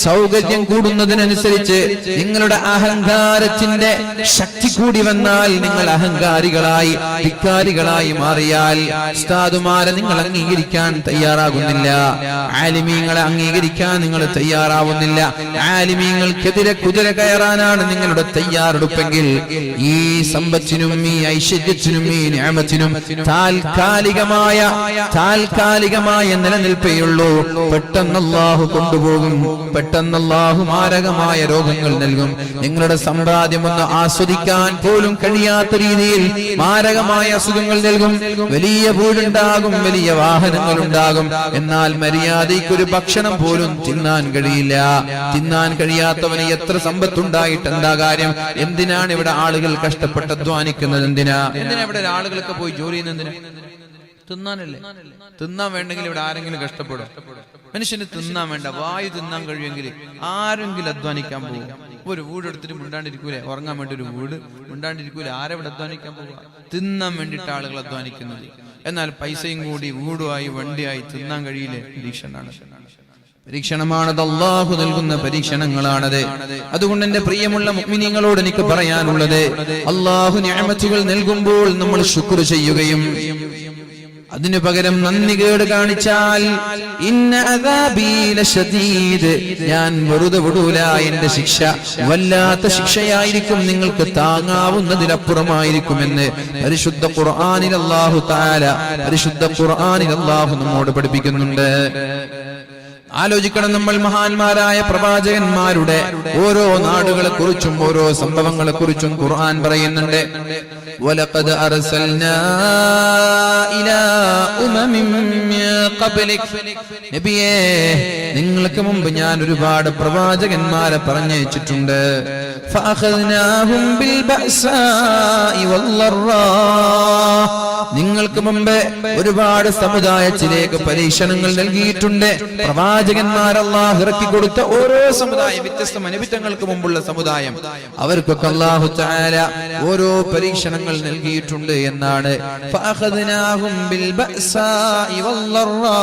സൗകര്യം കൂടുന്നതിനനുസരിച്ച് നിങ്ങളുടെ അഹങ്കാരത്തിന്റെ ശക്തി കൂടി വന്നാൽ നിങ്ങൾ അഹങ്കാരികളായി ധിക്കാരികളായി മാറിയാൽ ഉസ്താദുമാരെ നിങ്ങൾ അംഗീകരിക്കാൻ തയ്യാറാകുന്നില്ല, ആലിമീങ്ങളെ അംഗീകരിക്കാൻ നിങ്ങൾ തയ്യാറാവുന്നില്ല, ആലിമീങ്ങൾക്കെതിരെ കുതിര കയറാനാണ് നിങ്ങളുടെ തയ്യാറെടുപ്പെങ്കിൽ ഈ സമ്പത്തിനും ഈ ഐശ്വര്യത്തിനും ഈ നിഅമത്തിനും താൽക്കാലികമായ നിലനിൽപ്പേയുള്ളൂ. പെട്ടെന്ന് അല്ലാഹു കൊണ്ടുപോകും, പെട്ടെന്ന് അല്ലാഹു മാരകമായ രോഗങ്ങൾ നൽകും. നിങ്ങളുടെ സമ്പാദ്യം ഒന്ന് ആസ്വദിക്കാൻ പോലും കഴിയാത്ത രീതിയിൽ മാരകമായ അസുഖങ്ങൾ നൽകും. വലിയ വീടുണ്ടാകും, വലിയ വാഹനങ്ങൾ ഉണ്ടാകും, എന്നാൽ മര്യാദയ്ക്കൊരു ഭക്ഷണം പോലും തിന്നാൻ കഴിയില്ല. തിന്നാൻ കഴിയാത്തവന് എത്ര സമ്പത്തുണ്ടായിട്ട് എന്താ കാര്യം? എന്തിനാണ് ഇവിടെ ആളുകൾ കഷ്ടപ്പെട്ട് അധ്വാനിക്കുന്നത്? എന്തിനാ ഇവിടെ ആളുകളൊക്കെ പോയി ജോലി ചെയ്യുന്നത്? തിന്നാനല്ലേ? തിന്നാൻ വേണ്ടെങ്കിൽ ഇവിടെ ആരെങ്കിലും കഷ്ടപ്പെടും? മനുഷ്യന് തിന്നാൻ വേണ്ട, വായു തിന്നാൻ കഴിയുമെങ്കിൽ ആരെങ്കിലും അധ്വാനിക്കാൻ പോകും. ഒരു വീട് എടുത്തിട്ട് മുണ്ടാണ്ടിരിക്കൂലേ? ഉറങ്ങാൻ വേണ്ടി ഒരു വീട് മുണ്ടാണ്ടിരിക്കൂലേ? ആരെവിടെ അധ്വാനിക്കാൻ പോവുക? തിന്നാൻ വേണ്ടിയിട്ട് ആളുകൾ അധ്വാനിക്കുന്നത്. എന്നാൽ പൈസയും കൂടി വീടുമായി വണ്ടിയായി തിന്നാൻ കഴിയില്ലേ? പരീക്ഷണമാണത്, അല്ലാഹു നൽകുന്ന പരീക്ഷണങ്ങളാണത്. അതുകൊണ്ട് എന്റെ പ്രിയമുള്ള മുഅ്മിനീങ്ങളോട് എനിക്ക് പറയാനുള്ളത്, അല്ലാഹു നിഅമത്തുകൾ നൽകുമ്പോൾ നമ്മൾ ശുക്ർ ചെയ്യുകയും അതിനു പകരം നന്ദികേട് കാണിച്ചാൽ ഇന്ന അദാബീ ലശദീദ്, ഞാൻ വെറുതെ വിടൂല, എന്റെ ശിക്ഷ വല്ലാത്ത ശിക്ഷയായിരിക്കും, നിങ്ങൾക്ക് താങ്ങാവുന്നതിലപ്പുറമായിരിക്കുമെന്ന് പരിശുദ്ധ ഖുർആനിൽ അല്ലാഹു നമ്മോട് പഠിപ്പിക്കുന്നുണ്ട്. ആലോചിക്കണം, നമ്മൾ മഹാന്മാരായ പ്രവാചകന്മാരുടെ ഓരോ നാടുകളെ കുറിച്ചും ഓരോ സംഭവങ്ങളെ കുറിച്ചും ഖുർആൻ പറയുന്നുണ്ട്. വലഖദ് അർസൽനാ ഇലാ ഉമമിൻ മിൻ ഖബ്ലിക്, നബിയേ നിങ്ങൾക്ക് മുമ്പ് ഞാൻ ഒരുപാട് പ്രവാചകന്മാരെ പറഞ്ഞയച്ചിട്ടുണ്ട്. ഫഅഖദ്നാഹും ബിൽ ബഅസാഇ വല്ലറാ, നിങ്ങൾക്ക് മുമ്പ് ഒരുപാട് സമുദായത്തിലേക്ക് പരീക്ഷണങ്ങൾ നൽകിയിട്ടുണ്ട്. പ്രവാചകന്മാർ അല്ലാഹു ഇറക്കി കൊടുത്ത ഓരോ സമുദായം, വ്യത്യസ്ത അനുഭവങ്ങൾക്ക് മുമ്പുള്ള സമുദായം, അവർക്കൊക്കെ അല്ലാഹു തആല ഓരോ പരീക്ഷണങ്ങൾ നൽകിയിട്ടുണ്ട് എന്നാണ്. ഫഅഖദ്നാഹും ബിൽ ബഅസാഇ വല്ലറാ,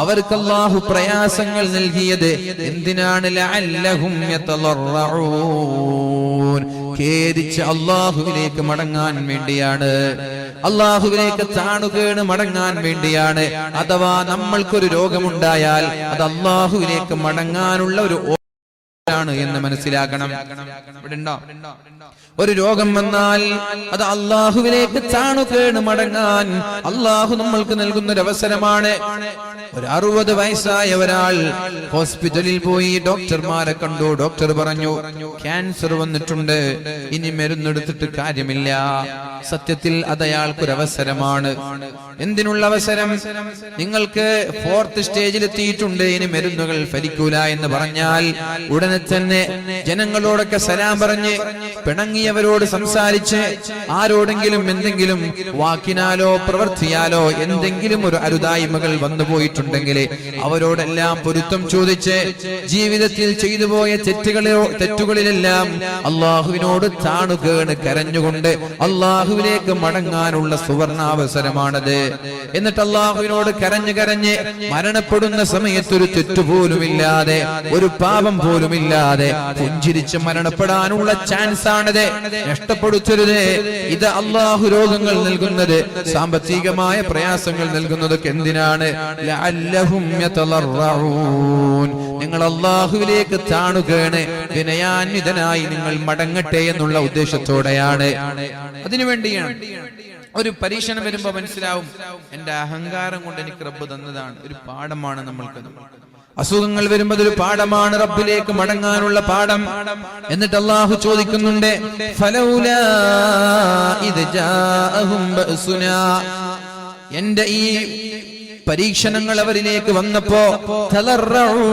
അവർക്ക് അല്ലാഹു പ്രയാസങ്ങൾ നൽകിയത് എന്തിനാണ്? ലഅല്ലഹും യതളറഊൻ, ഖേദിച്ച് അല്ലാഹുവിലേക്ക് മടങ്ങാൻ വേണ്ടിയാണ്, അല്ലാഹുവിലേക്ക് താണുകേണ് മടങ്ങാൻ വേണ്ടിയാണ്. അഥവാ നമ്മൾക്കൊരു രോഗമുണ്ടായാൽ അത് അല്ലാഹുവിലേക്ക് മടങ്ങാനുള്ള ഒരു ാണ് എന്ന് മനസ്സിലാക്കണം. ഇവിടെ ഉണ്ടോ? ഒരു രോഗം വന്നാൽ അത് അല്ലാഹുവിലേക്ക് താണുകേണ് മടങ്ങാൻ അല്ലാഹു നമ്മൾക്ക് നൽകുന്ന ഒരു അവസരമാണ്. ഒരു 60 വയസ്സായ ഒരാൾ ഹോസ്പിറ്റലിൽ പോയി ഡോക്ടർമാരെ കണ്ടു. ഡോക്ടർ പറഞ്ഞു, ക്യാൻസർ വന്നിട്ടുണ്ട്, ഇനി മരുന്നെടുത്തിട്ട് കാര്യമില്ല. സത്യത്തിൽ അത് അയാൾക്കൊരു അവസരമാണ്. എന്തിനുള്ള അവസരം? നിങ്ങൾക്ക് 4th സ്റ്റേജിൽ എത്തിയിട്ടുണ്ട്, ഇനി മരുന്നുകൾ ഫലിക്കൂല എന്ന് പറഞ്ഞാൽ ഉടനെ തന്നെ ജനങ്ങളോടൊക്കെ സലാം പറഞ്ഞ് പിണങ്ങിയവരോട് സംസാരിച്ച് ആരോടെങ്കിലും എന്തെങ്കിലും വാക്കിനാലോ പ്രവർത്തിയാലോ എന്തെങ്കിലും ഒരു അരുതായ്മകൾ വന്നുപോയിട്ടുണ്ടെങ്കിൽ അവരോടെല്ലാം പൊരുത്തം ചോദിച്ച് ജീവിതത്തിൽ ചെയ്തു പോയ തെറ്റുകളിലെല്ലാം അള്ളാഹുവിനോട് താണുകേണ് കരഞ്ഞുകൊണ്ട് അള്ളാഹുവിലേക്ക് മടങ്ങാനുള്ള സുവർണാവസരമാണത്. എന്നിട്ട് അള്ളാഹുവിനോട് കരഞ്ഞ് കരഞ്ഞ് മരണപ്പെടുന്ന സമയത്ത് ഒരു തെറ്റുപോലുമില്ലാതെ ഒരു പാപം പോലുമില്ലാതെ പുഞ്ചിരിച്ച് മരണപ്പെടാനുള്ള ചാൻസ് ആണത്. നഷ്ടപ്പെടുത്തരുത്. ഇത് അള്ളാഹു രോഗങ്ങൾ നൽകുന്നത്, സാമ്പത്തികമായ പ്രയാസങ്ങൾ നൽകുന്നതൊക്കെ എന്തിനാണ്? ലഅല്ലഹും യതളറഊൻ, നിങ്ങൾ അള്ളാഹുവിലേക്ക് താണുകേണ് വിനയാന്വിതനായി നിങ്ങൾ മടങ്ങട്ടെ എന്നുള്ള ഉദ്ദേശത്തോടെയാണ്, അതിനുവേണ്ടിയാണ്. ഒരു പരീക്ഷണം വരുമ്പോ മനസ്സിലാവും, എന്റെ അഹങ്കാരം കൊണ്ട് എനിക്ക് റബ്ബ് തന്നതാണ്. ഒരു പാഠമാണ് നമ്മൾക്ക്. അസുഖങ്ങൾ വരുമ്പോൾ ഒരു പാഠമാണ്, റബ്ബിലേക്ക് മടങ്ങാനുള്ള പാഠം. എന്നിട്ട് അല്ലാഹു ചോദിക്കുന്നുണ്ട്, ഫലൗലാ ഇദ് ജാഅഹും ബഅസുനാ, എന്റെ ഈ പരീക്ഷണങ്ങൾ അവരിലേക്ക് വന്നപ്പോ തളർറഊ,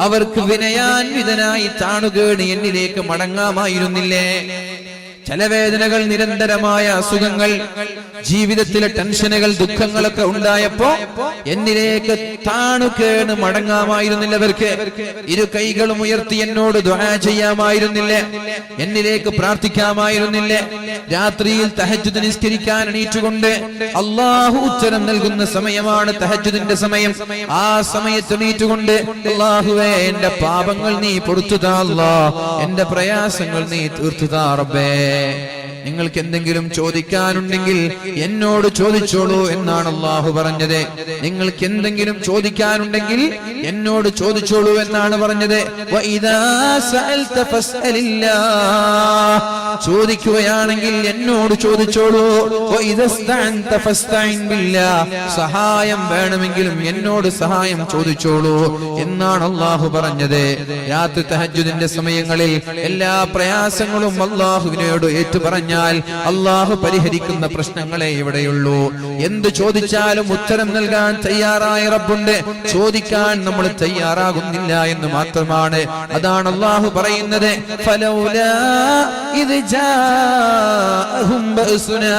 അവർക്ക് വിനയാന്വിതനായി താണുകേണ് എന്നിലേക്ക് മടങ്ങാമായിരുന്നില്ലേ? ചില വേദനകൾ, നിരന്തരമായ അസുഖങ്ങൾ, ജീവിതത്തിലെ ടെൻഷനുകൾ, ദുഃഖങ്ങളൊക്കെ ഉണ്ടായപ്പോ എന്നിലേക്ക് താണുകേണ് മടങ്ങാമായിരുന്നില്ലവർക്ക്. ഇരു കൈകളും ഉയർത്തി എന്നോട് ദുആ ചെയ്യാമായിരുന്നില്ല, എന്നിലേക്ക് പ്രാർത്ഥിക്കാമായിരുന്നില്ല. രാത്രിയിൽ തഹജ്ജുദ് നിസ്കരിക്കാൻ എണീറ്റുകൊണ്ട് അല്ലാഹു ഉത്തരം നൽകുന്ന സമയമാണ് തഹജ്ജുദിന്റെ സമയം. ആ സമയത്ത് എണീറ്റുകൊണ്ട് അല്ലാഹുവേ എന്റെ പാപങ്ങൾ നീ പൊറുത്തു താ അല്ലാഹ്, എന്റെ പ്രയാസങ്ങൾ നീ തീർത്തു താ റബ്ബേ. നിങ്ങൾക്ക് എന്തെങ്കിലും ചോദിക്കാനുണ്ടെങ്കിൽ എന്നോട് ചോദിച്ചോളൂ എന്നാണ് അല്ലാഹു പറഞ്ഞത്. നിങ്ങൾക്ക് എന്തെങ്കിലും ചോദിക്കാനുണ്ടെങ്കിൽ എന്നോട് ചോദിച്ചോളൂ എന്നാണ് പറഞ്ഞത്. വഇദാ സഅൽത ഫസ്അലില്ലാഹ്, ചോദിക്കുകയാണെങ്കിൽ എന്നോട് ചോദിച്ചോളൂ. വഇദസ്തഅൻത ഫസ്തഇൻ ബില്ലാഹ്, സഹായം വേണമെങ്കിലും എന്നോട് സഹായം ചോദിച്ചോളൂ എന്നാണ് അല്ലാഹു പറഞ്ഞത്. രാത്രി തഹജ്ജുദിന്റെ സമയങ്ങളിൽ എല്ലാ പ്രയാസങ്ങളും അല്ലാഹുവിനോട് ഏറ്റുപറഞ്ഞ അല്ലാഹു പരിഹരിക്കുന്ന പ്രശ്നങ്ങളെ ഇവിടെയുള്ളൂ. എന്ത് ചോദിച്ചാലും ഉത്തരം നൽകാൻ തയ്യാറായ റബ്ബുണ്ട്. ചോദിക്കാൻ നമ്മൾ തയ്യാറാകുന്നില്ല എന്ന് മാത്രമാണ്. അതാണ് അല്ലാഹു പറയുന്നത്, ഫലൗലാ ഇദ് ജാഅഹും ബഅസുനാ,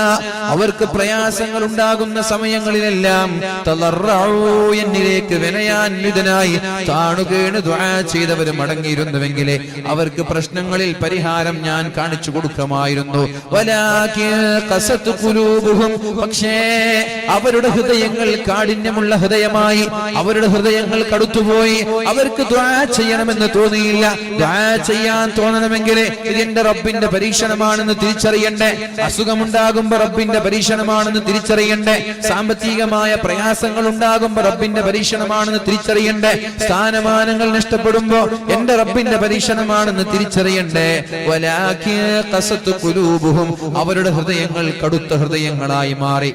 അവർക്ക് പ്രയാസങ്ങൾ ഉണ്ടാകുന്ന സമയങ്ങളിലെല്ലാം തളറഉ, എന്നിലേക്ക് വിനയാന്വിതനായി താണുകേണ് ദുആ ചെയ്തവർ മടങ്ങിയിരുന്നുവെങ്കിൽ അവർക്ക് പ്രശ്നങ്ങളിൽ പരിഹാരം ഞാൻ കാണിച്ചു കൊടുക്കുമായിരുന്നു. പക്ഷേ അവരുടെ ഹൃദയങ്ങൾ കാഠിന്യമുള്ള ഹൃദയമായി, അവരുടെ ഹൃദയങ്ങൾ കടുത്തുപോയി. അവർക്ക് ദുആ ചെയ്യണമെന്ന് തോന്നിയില്ല. ദുആ ചെയ്യാൻ തോന്നണമെങ്കിൽ ഇതിന്റെ റബ്ബിന്റെ പരീക്ഷണമാണെന്ന് തിരിച്ചറിയണ്ടേ. അസുഖമുണ്ടാകുമ്പോ റബ്ബിന്റെ പരീക്ഷണമാണെന്ന് തിരിച്ചറിയണ്ടേ. സാമ്പത്തികമായ പ്രയാസങ്ങൾ ഉണ്ടാകുമ്പോ റബ്ബിന്റെ പരീക്ഷണമാണെന്ന് തിരിച്ചറിയണ്ടേ. സ്ഥാനമാനങ്ങൾ നഷ്ടപ്പെടുമ്പോ എന്റെ റബ്ബിന്റെ പരീക്ഷണമാണെന്ന് തിരിച്ചറിയണ്ടേ. വലാകിൻ ഖസത് ഖുലൂബുഹും, അവരുടെ ഹൃദയങ്ങൾ കടുത്ത ഹൃദയങ്ങളായി മാറി.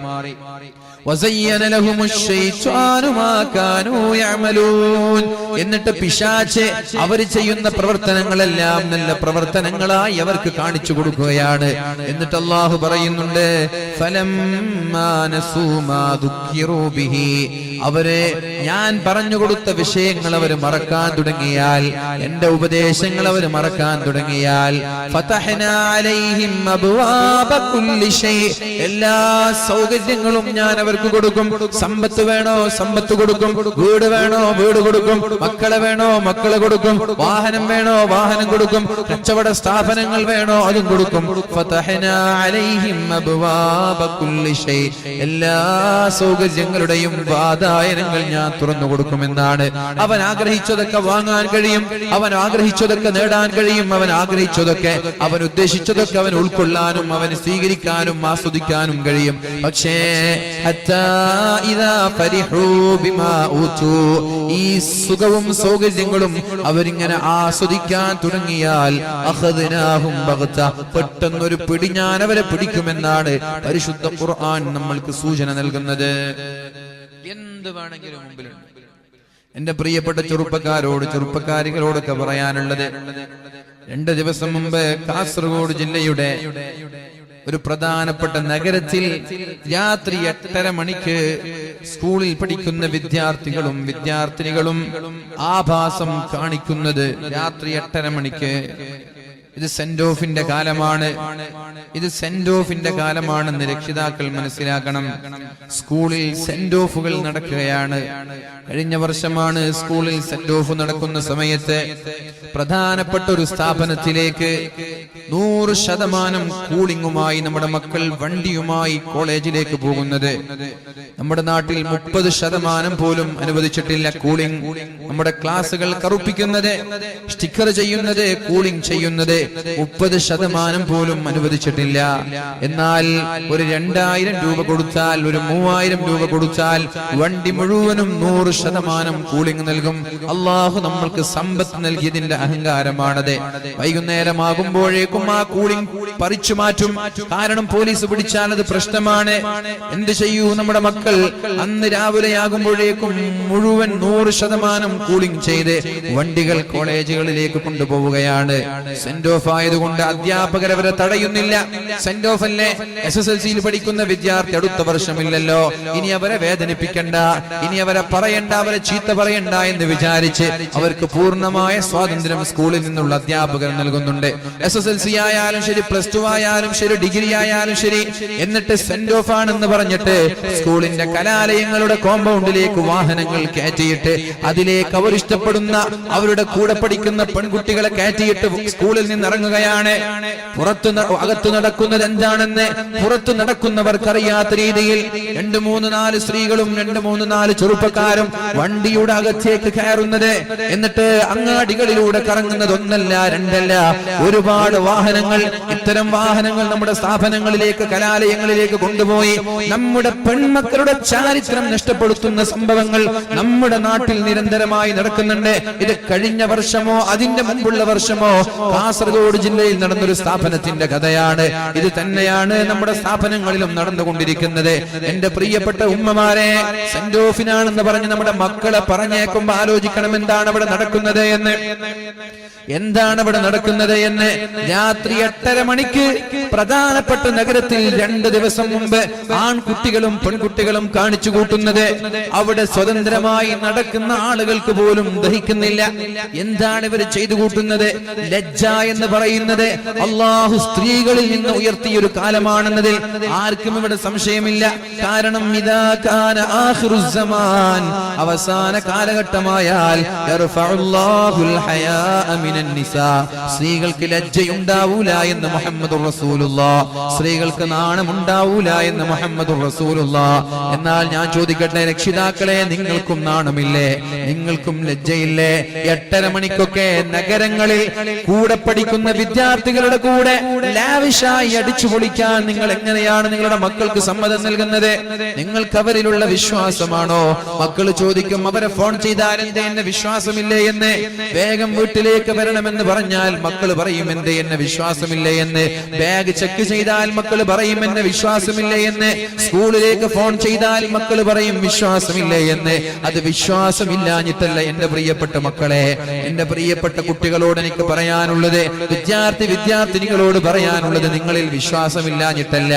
വസയ്യന ലഹുമുശ് ശൈത്വാനു മാ കാനൂ യഅമലൂൻ, എന്നിട്ട് പിശാച് അവർ ചെയ്യുന്ന പ്രവർത്തനങ്ങളെല്ലാം നല്ല പ്രവർത്തനങ്ങളായി അവർക്ക് കാണിച്ചു കൊടുക്കുകയാണ്. എന്നിട്ട് അല്ലാഹു പറയുന്നുണ്ട്, ഫലമ്മാ നസൂ മാ ദുക്കിറൂ ബിഹി, അവരെ ഞാൻ പറഞ്ഞു കൊടുത്ത വിഷയങ്ങൾ അവർ മറക്കാൻ തുടങ്ങിയാൽ, എന്റെ ഉപദേശങ്ങൾ അവർ മറക്കാൻ തുടങ്ങിയാൽ, ഫതഹ്നാ അലൈഹിം അബ്വാബ കുല്ലി ശൈ, എല്ലാ സൗകര്യങ്ങളും ഞാൻ അവർക്ക് കൊടുക്കും. സമ്പത്ത് വേണോ സമ്പത്ത് കൊടുക്കും, വീട് വേണോ വീട് കൊടുക്കും, മക്കളെ വേണോ മക്കളെ കൊടുക്കും, വാഹനം വേണോ വാഹനം കൊടുക്കും, കച്ചവട സ്ഥാപനങ്ങൾ വേണോ അതും കൊടുക്കും. ഫതഹ്നാ അലൈഹിം അബ്വാബ കുല്ലി ശൈ, എല്ലാ സൗകര്യങ്ങളുടെയും വാതായനങ്ങൾ ഞാൻ തുറന്നു കൊടുക്കുമെന്നാണ്. അവൻ ആഗ്രഹിച്ചതൊക്കെ വാങ്ങാൻ കഴിയും, അവൻ ആഗ്രഹിച്ചതൊക്കെ നേടാൻ കഴിയും, അവൻ ആഗ്രഹിച്ചതൊക്കെ, അവൻ ഉദ്ദേശിച്ചതൊക്കെ അവൻ ഉൾക്കൊള്ളാനും അവൻ സ്വീകരിക്കാനും ആസ്വദിക്കാനും കഴിയും. പക്ഷേ ഈ സുഖവും സൗകര്യങ്ങളും അവരിങ്ങനെ ആസ്വദിക്കാൻ തുടങ്ങിയാൽ പെട്ടെന്നൊരു പിടി ഞാൻ അവരെ പിടിക്കുമെന്നാണ് പരിശുദ്ധ ഖുർആൻ നമ്മൾക്ക് സൂചന നൽകുന്നത്. എന്ത് വേണമെങ്കിലും മുമ്പിലുണ്ട്. എന്റെ പ്രിയപ്പെട്ട ചെറുപ്പക്കാരികളോടൊക്കെ പറയാനുള്ളത്, 2 ദിവസം മുമ്പ് കാസർഗോഡ് ജില്ലയുടെ ഒരു പ്രധാനപ്പെട്ട നഗരത്തിൽ രാത്രി 8:30 മണിക്ക് സ്കൂളിൽ പഠിക്കുന്ന വിദ്യാർത്ഥികളും വിദ്യാർത്ഥിനികളും ആഭാസം കാണിക്കുന്നത് രാത്രി 8:30 മണിക്ക്. ഇത് സെന്റ് ഓഫിന്റെ കാലമാണ്, ഇത് സെന്റ് ഓഫിന്റെ കാലമാണെന്ന് രക്ഷിതാക്കൾ മനസ്സിലാക്കണം. സ്കൂളിൽ സെന്റ് ഓഫുകൾ നടക്കുകയാണ്. കഴിഞ്ഞ വർഷമാണ് സ്കൂളിൽ സെന്റ് ഓഫ് നടക്കുന്ന സമയത്ത് പ്രധാനപ്പെട്ട ഒരു സ്ഥാപനത്തിലേക്ക് 100% കൂളിംഗുമായി നമ്മുടെ മക്കൾ വണ്ടിയുമായി കോളേജിലേക്ക് പോകുന്നത്. നമ്മുടെ നാട്ടിൽ 30% പോലും അനുവദിച്ചിട്ടില്ല കൂളിംഗ്. നമ്മുടെ ക്ലാസുകൾ കറുപ്പിക്കുന്നത്, സ്റ്റിക്കർ ചെയ്യുന്നത്, കൂളിംഗ് ചെയ്യുന്നത് 30% പോലും അനുവദിച്ചിട്ടില്ല. എന്നാൽ ഒരു 2000 രൂപ കൊടുത്താൽ, ഒരു 3000 രൂപ കൊടുത്താൽ വണ്ടി മുഴുവനും 100% കൂളിംഗ് നൽകും. അള്ളാഹു നമ്മൾക്ക് സമ്പത്ത് നൽകിയതിന്റെ അഹങ്കാരമാണത്. വൈകുന്നേരമാകുമ്പോഴേക്കും ആ കൂളിംഗ് പറിച്ചു മാറ്റും. കാരണം പോലീസ് പിടിച്ചാൽ അത് പ്രശ്നമാണ്. എന്ത് ചെയ്യൂ നമ്മുടെ മക്കൾ? അന്ന് രാവിലെയാകുമ്പോഴേക്കും മുഴുവൻ 100% കൂളിംഗ് ചെയ്ത് വണ്ടികൾ കോളേജുകളിലേക്ക് കൊണ്ടുപോവുകയാണ്. സെന്റ് ഓഫ് ആയതുകൊണ്ട് അധ്യാപകർ അവരെ തടയുന്നില്ല. സെന്റ് ഓഫ് അല്ലേ, SSLC-യിൽ പഠിക്കുന്ന വിദ്യാർത്ഥി അടുത്ത വർഷമില്ലല്ലോ, ഇനി അവരെ വേദനിപ്പിക്കണ്ട, ഇനി അവരെ പറയണ്ട, അവരെ ചീത്ത പറയണ്ട എന്ന് വിചാരിച്ച് അവർക്ക് പൂർണ്ണമായ സ്വാതന്ത്ര്യം സ്കൂളിൽ നിന്നുള്ള അധ്യാപകർ നൽകുന്നുണ്ട്. SSLC ആയാലും ശരി, +2 ആയാലും ശരി, ഡിഗ്രി ആയാലും ശരി. എന്നിട്ട് സെന്റ് ഓഫ് ആണെന്ന് പറഞ്ഞിട്ട് സ്കൂളിന്റെ കലാലയങ്ങളുടെ കോമ്പൗണ്ടിലേക്ക് വാഹനങ്ങൾ കയറ്റിയിട്ട് അതിലേക്ക് അവർ ഇഷ്ടപ്പെടുന്ന അവരുടെ കൂടെ പഠിക്കുന്ന പെൺകുട്ടികളെ കയറ്റിയിട്ട് സ്കൂളിൽ നിന്ന് ഇറങ്ങുകയാണ്. അകത്ത് നടക്കുന്നത് എന്താണെന്ന് പുറത്തു നടക്കുന്നവർക്കറിയാത്ത രീതിയിൽ 2, 3, 4 സ്ത്രീകളും 2, 3, 4 ചെറുപ്പക്കാരും വണ്ടിയുടെ അകത്തേക്ക് കയറുന്നത്, എന്നിട്ട് അങ്ങാടികളിലൂടെ കറങ്ങുന്നത് ഒന്നല്ല രണ്ടല്ല, ഒരുപാട് വാഹനങ്ങൾ. ഇത്തരം വാഹനങ്ങൾ നമ്മുടെ സ്ഥാപനങ്ങളിലേക്ക്, കലാലയങ്ങളിലേക്ക് കൊണ്ടുപോയി നമ്മുടെ പെൺമക്കളുടെ ചാരിത്രം നഷ്ടപ്പെടുത്തുന്ന സംഭവങ്ങൾ നമ്മുടെ നാട്ടിൽ നിരന്തരമായി നടക്കുന്നുണ്ട്. ഇത് കഴിഞ്ഞ വർഷമോ അതിന്റെ മുമ്പുള്ള വർഷമോ കാസർഗോഡ് ജില്ലയിൽ നടന്നൊരു സ്ഥാപനത്തിന്റെ കഥയാണ്. ഇത് തന്നെയാണ് നമ്മുടെ സ്ഥാപനങ്ങളിലും നടന്നുകൊണ്ടിരിക്കുന്നത്. എന്റെ പ്രിയപ്പെട്ട ഉമ്മമാരെ, സെന്റ് ഓഫിനാണെന്ന് പറഞ്ഞ് നമ്മുടെ മക്കളെ പറഞ്ഞേക്കുമ്പോ ആലോചിക്കണം എന്താണ് അവിടെ നടക്കുന്നത് എന്ന്. എന്താണ് അവിടെ നടക്കുന്നത് എന്ന്. രാത്രി 8:30 മണിക്ക് പ്രധാനപ്പെട്ട നഗരത്തിൽ 2 ദിവസം മുമ്പ് ആൺകുട്ടികളും പെൺകുട്ടികളും കാണിച്ചു കൂട്ടുന്നത് അവിടെ സ്വതന്ത്രമായി നടക്കുന്ന ആളുകൾക്ക് പോലും ദഹിക്കുന്നില്ല. എന്താണ് ഇവർ ചെയ്തു കൂട്ടുന്നത്? ലജ്ജ എന്ന് പറയുന്നത് അള്ളാഹു സ്ത്രീകളിൽ നിന്ന് ഉയർത്തിയൊരു കാലമാണെന്നതിൽ ആർക്കും ഇവിടെ സംശയമില്ല. കാരണം ഇദാ കാന ആഖിറുസ് സമാൻ, അവസാന കാലഘട്ടമായാൽ യർഫഉല്ലാഹുൽ ഹയാഅ മിനൻ നിസാ, സ്ത്രീകൾക്ക് ലജ്ജയുണ്ടാവൂല എന്ന് മുഹമ്മദുർ റസൂലുള്ളാഹ്, സ്ത്രീകൾക്ക് നാണമുണ്ടാവൂല എന്ന് മുഹമ്മദുർ റസൂലുള്ളാഹ്. എന്നാൽ ഞാൻ ചോദിക്കട്ടെ രക്ഷിതാക്കളെ, നിങ്ങൾക്കും നാണമില്ലേ? നിങ്ങൾക്കും ലജ്ജയില്ലേ? 8:30 മണിക്കൊക്കെ നഗരങ്ങളിൽ കൂടെ പഠിക്കുന്ന വിദ്യാർത്ഥികളുടെ കൂടെ ലാവിഷായി അടിച്ചു പൊളിക്കാൻ നിങ്ങൾ എങ്ങനെയാണ് നിങ്ങളുടെ മക്കൾക്ക് സമ്മതം നൽകുന്നത്? നിങ്ങൾക്ക് അവരിലുള്ള വിശ്വാസമാണോ? മക്കൾ ചോദിക്കും, അവരെ ഫോൺ ചെയ്താൽ എന്തേ എന്നെ വിശ്വാസമില്ലേ എന്ന്. വേഗം വീട്ടിലേക്ക് വരണമെന്ന് പറഞ്ഞാൽ മക്കൾ പറയും എന്തേ എന്നെ വിശ്വാസമില്ലേ എന്ന്. ബാഗ് ചെക്ക് ചെയ്താൽ മക്കൾ പറയും എന്നെ വിശ്വാസമില്ലേ എന്ന്. സ്കൂളിലേക്ക് ഫോൺ ചെയ്താൽ മക്കൾ പറയും വിശ്വാസമില്ലേ എന്ന്. അത് വിശ്വാസമില്ലാഞ്ഞിട്ടല്ല എന്റെ പ്രിയപ്പെട്ട മക്കളെ, എന്റെ പ്രിയപ്പെട്ട കുട്ടികളോട് എനിക്ക് പറയാനുള്ളത്, വിദ്യാർത്ഥിനികളോട് പറയാനുള്ളത്, നിങ്ങളിൽ വിശ്വാസമില്ലാഞ്ഞിട്ടല്ല.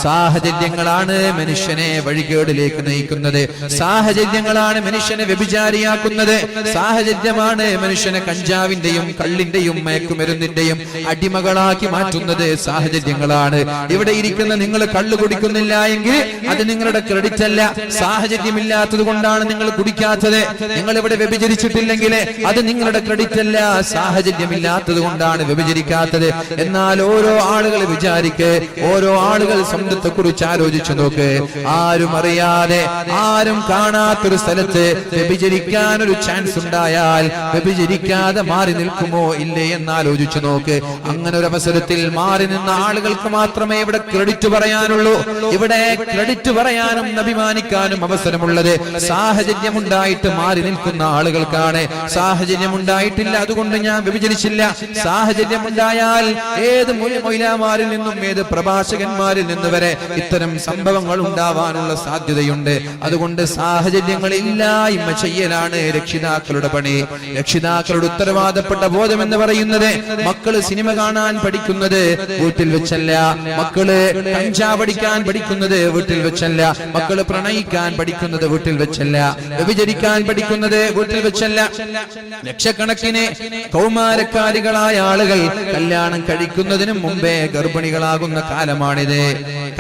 സാഹചര്യങ്ങളാണ് മനുഷ്യനെ വഴികേടിലേക്ക് നയിക്കുന്നത്. സാഹചര്യങ്ങളാണ് മനുഷ്യനെ വ്യഭിചാരിയാക്കുന്നത്. സാഹചര്യമാണ് മനുഷ്യനെ കഞ്ചാവിന്റെയും കള്ളിന്റെയും മയക്കുമരുന്നിന്റെയും അടിമകളാക്കി മാറ്റുന്നത്. സാഹചര്യങ്ങളാണ്. ഇവിടെ ഇരിക്കുന്ന നിങ്ങൾ കള്ളു കുടിക്കുന്നില്ല എങ്കിൽ അത് നിങ്ങളുടെ ക്രെഡിറ്റ് അല്ല. സാഹചര്യമില്ലാത്തത് കൊണ്ടാണ് നിങ്ങൾ കുടിക്കാത്തത്. നിങ്ങൾ ഇവിടെ വ്യഭിചരിച്ചിട്ടില്ലെങ്കിൽ അത് നിങ്ങളുടെ ക്രെഡിറ്റ് അല്ല. സാഹചര്യമില്ലാത്തത് കൊണ്ടാണ് വ്യഭിചരിക്കാത്തത്. എന്നാൽ ഓരോ ആളുകൾ വിചാരിക്ക്, ഓരോ ആളുകൾ സ്വന്തത്തെ കുറിച്ച് ആലോചിച്ചു നോക്ക്. ആരും അറിയാതെ, ആരും കാണാത്തൊരു സ്ഥലത്ത് വ്യഭിചരിക്കാൻ ഒരു ചാൻസ് ഉണ്ടായാൽ വ്യഭിചരിക്കാതെ മാറി നിൽക്കുമോ ഇല്ലേ എന്നാലോചിച്ചു നോക്ക്. അങ്ങനെ ഒരു അവസരത്തിൽ മാറി നിന്ന ആളുകൾക്ക് മാത്രമേ ഇവിടെ ക്രെഡിറ്റ് പറയാനുള്ളൂ. ഇവിടെ ക്രെഡിറ്റ് പറയാനും അഭിമാനിക്കാനും അവസരമുള്ളത് സാഹചര്യമുണ്ടായിട്ട് മാറി നിൽക്കുന്ന ആളുകൾക്കാണ്. സാഹചര്യമുണ്ടായിട്ടില്ല, അതുകൊണ്ട് ഞാൻ വ്യഭിചരിച്ചില്ല. സാഹചര്യമുണ്ടായാൽ ഏത് മൊയ്ലാമാരിൽ നിന്നും ഏത് പ്രഭാഷകന്മാരിൽ നിന്ന് വരെ ഇത്തരം സംഭവങ്ങൾ ഉണ്ടാവാനുള്ള സാധ്യതയുണ്ട്. അതുകൊണ്ട് സാഹചര്യങ്ങൾ ഇല്ലായ്മ ചെയ്യലാണ് രക്ഷിതാക്കളുടെ പണി. രക്ഷിതാക്കളുടെ ഉത്തരവാദപ്പെട്ട ബോധം എന്ന് പറയുന്നത്, മക്കള് സിനിമ കാണാൻ പഠിക്കുന്നത് വീട്ടിൽ വെച്ചല്ല, മക്കള് കഞ്ചാവ് പഠിക്കാൻ പഠിക്കുന്നത് വീട്ടിൽ വെച്ചല്ല, മക്കള് പ്രണയിക്കാൻ പഠിക്കുന്നത് വീട്ടിൽ വെച്ചല്ല, വ്യഭിചരിക്കാൻ പഠിക്കുന്നത് വീട്ടിൽ വെച്ചല്ല. ലക്ഷക്കണക്കിന് കൗമാരക്കാരികളായ ആളുകൾ കല്യാണം കഴിക്കുന്നതിന് മുമ്പേ ഗർഭിണികളാകുന്ന കാലമാണിത്.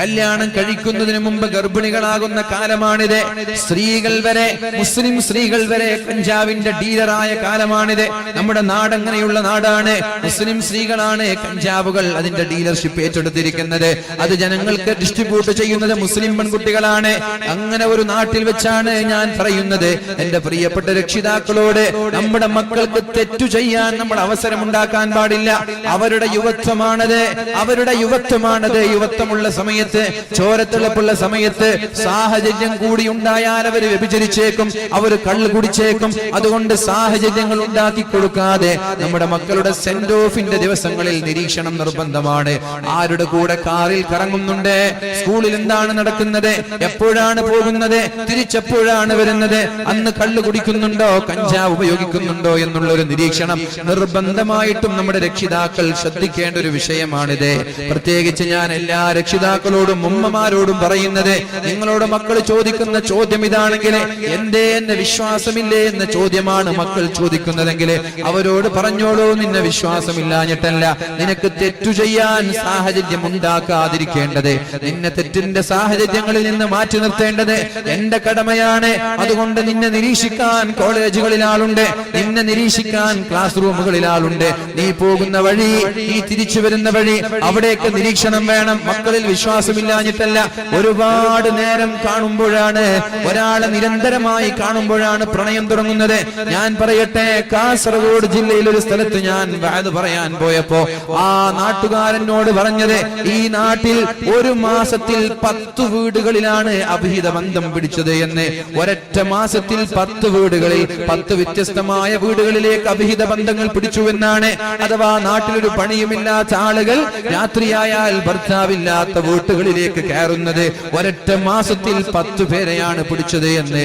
കല്യാണം കഴിക്കുന്നതിന് മുമ്പ് ഗർഭിണികളാകുന്ന കാലമാണിത്. സ്ത്രീകൾ വരെ, മുസ്ലിം സ്ത്രീകൾ വരെ കഞ്ചാവിന്റെ ഡീലറായ കാലമാണിത്. നമ്മുടെ നാട് അങ്ങനെയുള്ള നാടാണ്. മുസ്ലിം സ്ത്രീകളാണ് കഞ്ചാവുകൾ അതിന്റെ ഡീലർഷിപ്പ് ഏറ്റെടുത്തിരിക്കുന്നത്. അത് ജനങ്ങൾക്ക് ഡിസ്ട്രിബ്യൂട്ട് ചെയ്യുന്നത് മുസ്ലിം പെൺകുട്ടികളാണ്. അങ്ങനെ ഒരു നാട്ടിൽ വെച്ചാണ് ഞാൻ പറയുന്നത്, എന്റെ പ്രിയപ്പെട്ട രക്ഷിതാക്കളോട്, നമ്മുടെ മക്കൾക്ക് തെറ്റു ചെയ്യാൻ നമ്മൾ അവസരം ഉണ്ടാക്കാൻ പാടില്ല. അവരുടെ യുവത്വമാണത്, അവരുടെ യുവത്വമാണത്. യുവത്വമുള്ള സമയത്ത്, ചോരത്തിളപ്പുള്ള സമയത്ത് സാഹചര്യം കൂടി ഉണ്ടായാൽ അവർ വ്യഭിചരിച്ചേക്കും, അവർ കള്ളു കുടിച്ചേക്കും. അതുകൊണ്ട് സാഹചര്യങ്ങൾ ഉണ്ടാക്കി കൊടുക്കാതെ നമ്മുടെ മക്കളുടെ സെന്റ് ഓഫിന്റെ ദിവസങ്ങളിൽ നിരീക്ഷണം നിർബന്ധമാണ്. ആരുടെ കൂടെ കാറിൽ കറങ്ങുന്നുണ്ട്, സ്കൂളിൽ എന്താണ് നടക്കുന്നത്, എപ്പോഴാണ് പോകുന്നത്, തിരിച്ചെപ്പോഴാണ് വരുന്നത്, അന്ന് കള്ളു കുടിക്കുന്നുണ്ടോ, കഞ്ചാവ് ഉപയോഗിക്കുന്നുണ്ടോ എന്നുള്ള ഒരു നിരീക്ഷണം നിർബന്ധമായിട്ടും നമ്മുടെ നമ്മുടെ രക്ഷിതാക്കൾ ശ്രദ്ധിക്കേണ്ട ഒരു വിഷയമാണിത്. പ്രത്യേകിച്ച് ഞാൻ എല്ലാ രക്ഷിതാക്കളോടും ഉമ്മമാരോടും പറയുന്നത്, നിങ്ങളോട് മക്കൾ ചോദിക്കുന്ന ചോദ്യം ഇതാണെങ്കിൽ, എന്നെ വിശ്വാസമില്ലേ എന്ന ചോദ്യമാണ് മക്കൾ ചോദിക്കുന്നതെങ്കിൽ അവരോട് പറഞ്ഞോളൂ, നിന്നെ വിശ്വാസമില്ലാഞ്ഞിട്ടല്ല, നിനക്ക് തെറ്റു ചെയ്യാൻ സാഹചര്യം ഉണ്ടാക്കാതിരിക്കേണ്ടത്, നിന്നെ തെറ്റിന്റെ സാഹചര്യങ്ങളിൽ നിന്ന് മാറ്റി നിർത്തേണ്ടത് എന്റെ കടമയാണ്. അതുകൊണ്ട് നിന്നെ നിരീക്ഷിക്കാൻ കോളേജുകളിൽ ആളുണ്ട്, നിന്നെ നിരീക്ഷിക്കാൻ ക്ലാസ് റൂമുകളിൽ ആളുണ്ട്, നീ പോകുന്ന വഴി, നീ തിരിച്ചു വരുന്ന വഴി, അവിടേക്ക് നിരീക്ഷണം വേണം. മക്കളിൽ വിശ്വാസമില്ലാഞ്ഞിട്ടല്ല, ഒരുപാട് നേരം കാണുമ്പോഴാണ്, ഒരാളെ നിരന്തരമായി കാണുമ്പോഴാണ് പ്രണയം തുടങ്ങുന്നത്. ഞാൻ പറയട്ടെ, കാസർഗോഡ് ജില്ലയിൽ ഒരു സ്ഥലത്ത് ഞാൻ വഅദ് പറയാൻ പോയപ്പോ ആ നാട്ടുകാരനോട് പറഞ്ഞത്, ഈ നാട്ടിൽ ഒരു മാസത്തിൽ 10 വീടുകളിലാണ് അഭിഹിത ബന്ധം പിടിച്ചത് എന്ന്. ഒരൊറ്റ മാസത്തിൽ 10 വീടുകളിൽ 10 വ്യത്യസ്തമായ വീടുകളിലേക്ക് അഭിഹിത ബന്ധങ്ങൾ പിടിച്ചുവെന്നാണ്. അഥവാ നാട്ടിലൊരു പണിയുമില്ലാത്ത ആളുകൾ രാത്രിയായാൽ ഭർത്താവില്ലാത്ത വീട്ടുകളിലേക്ക് കയറുന്നത് ഒരൊറ്റ മാസത്തിൽ 10 പേരെയാണ് പിടിച്ചത് എന്ന്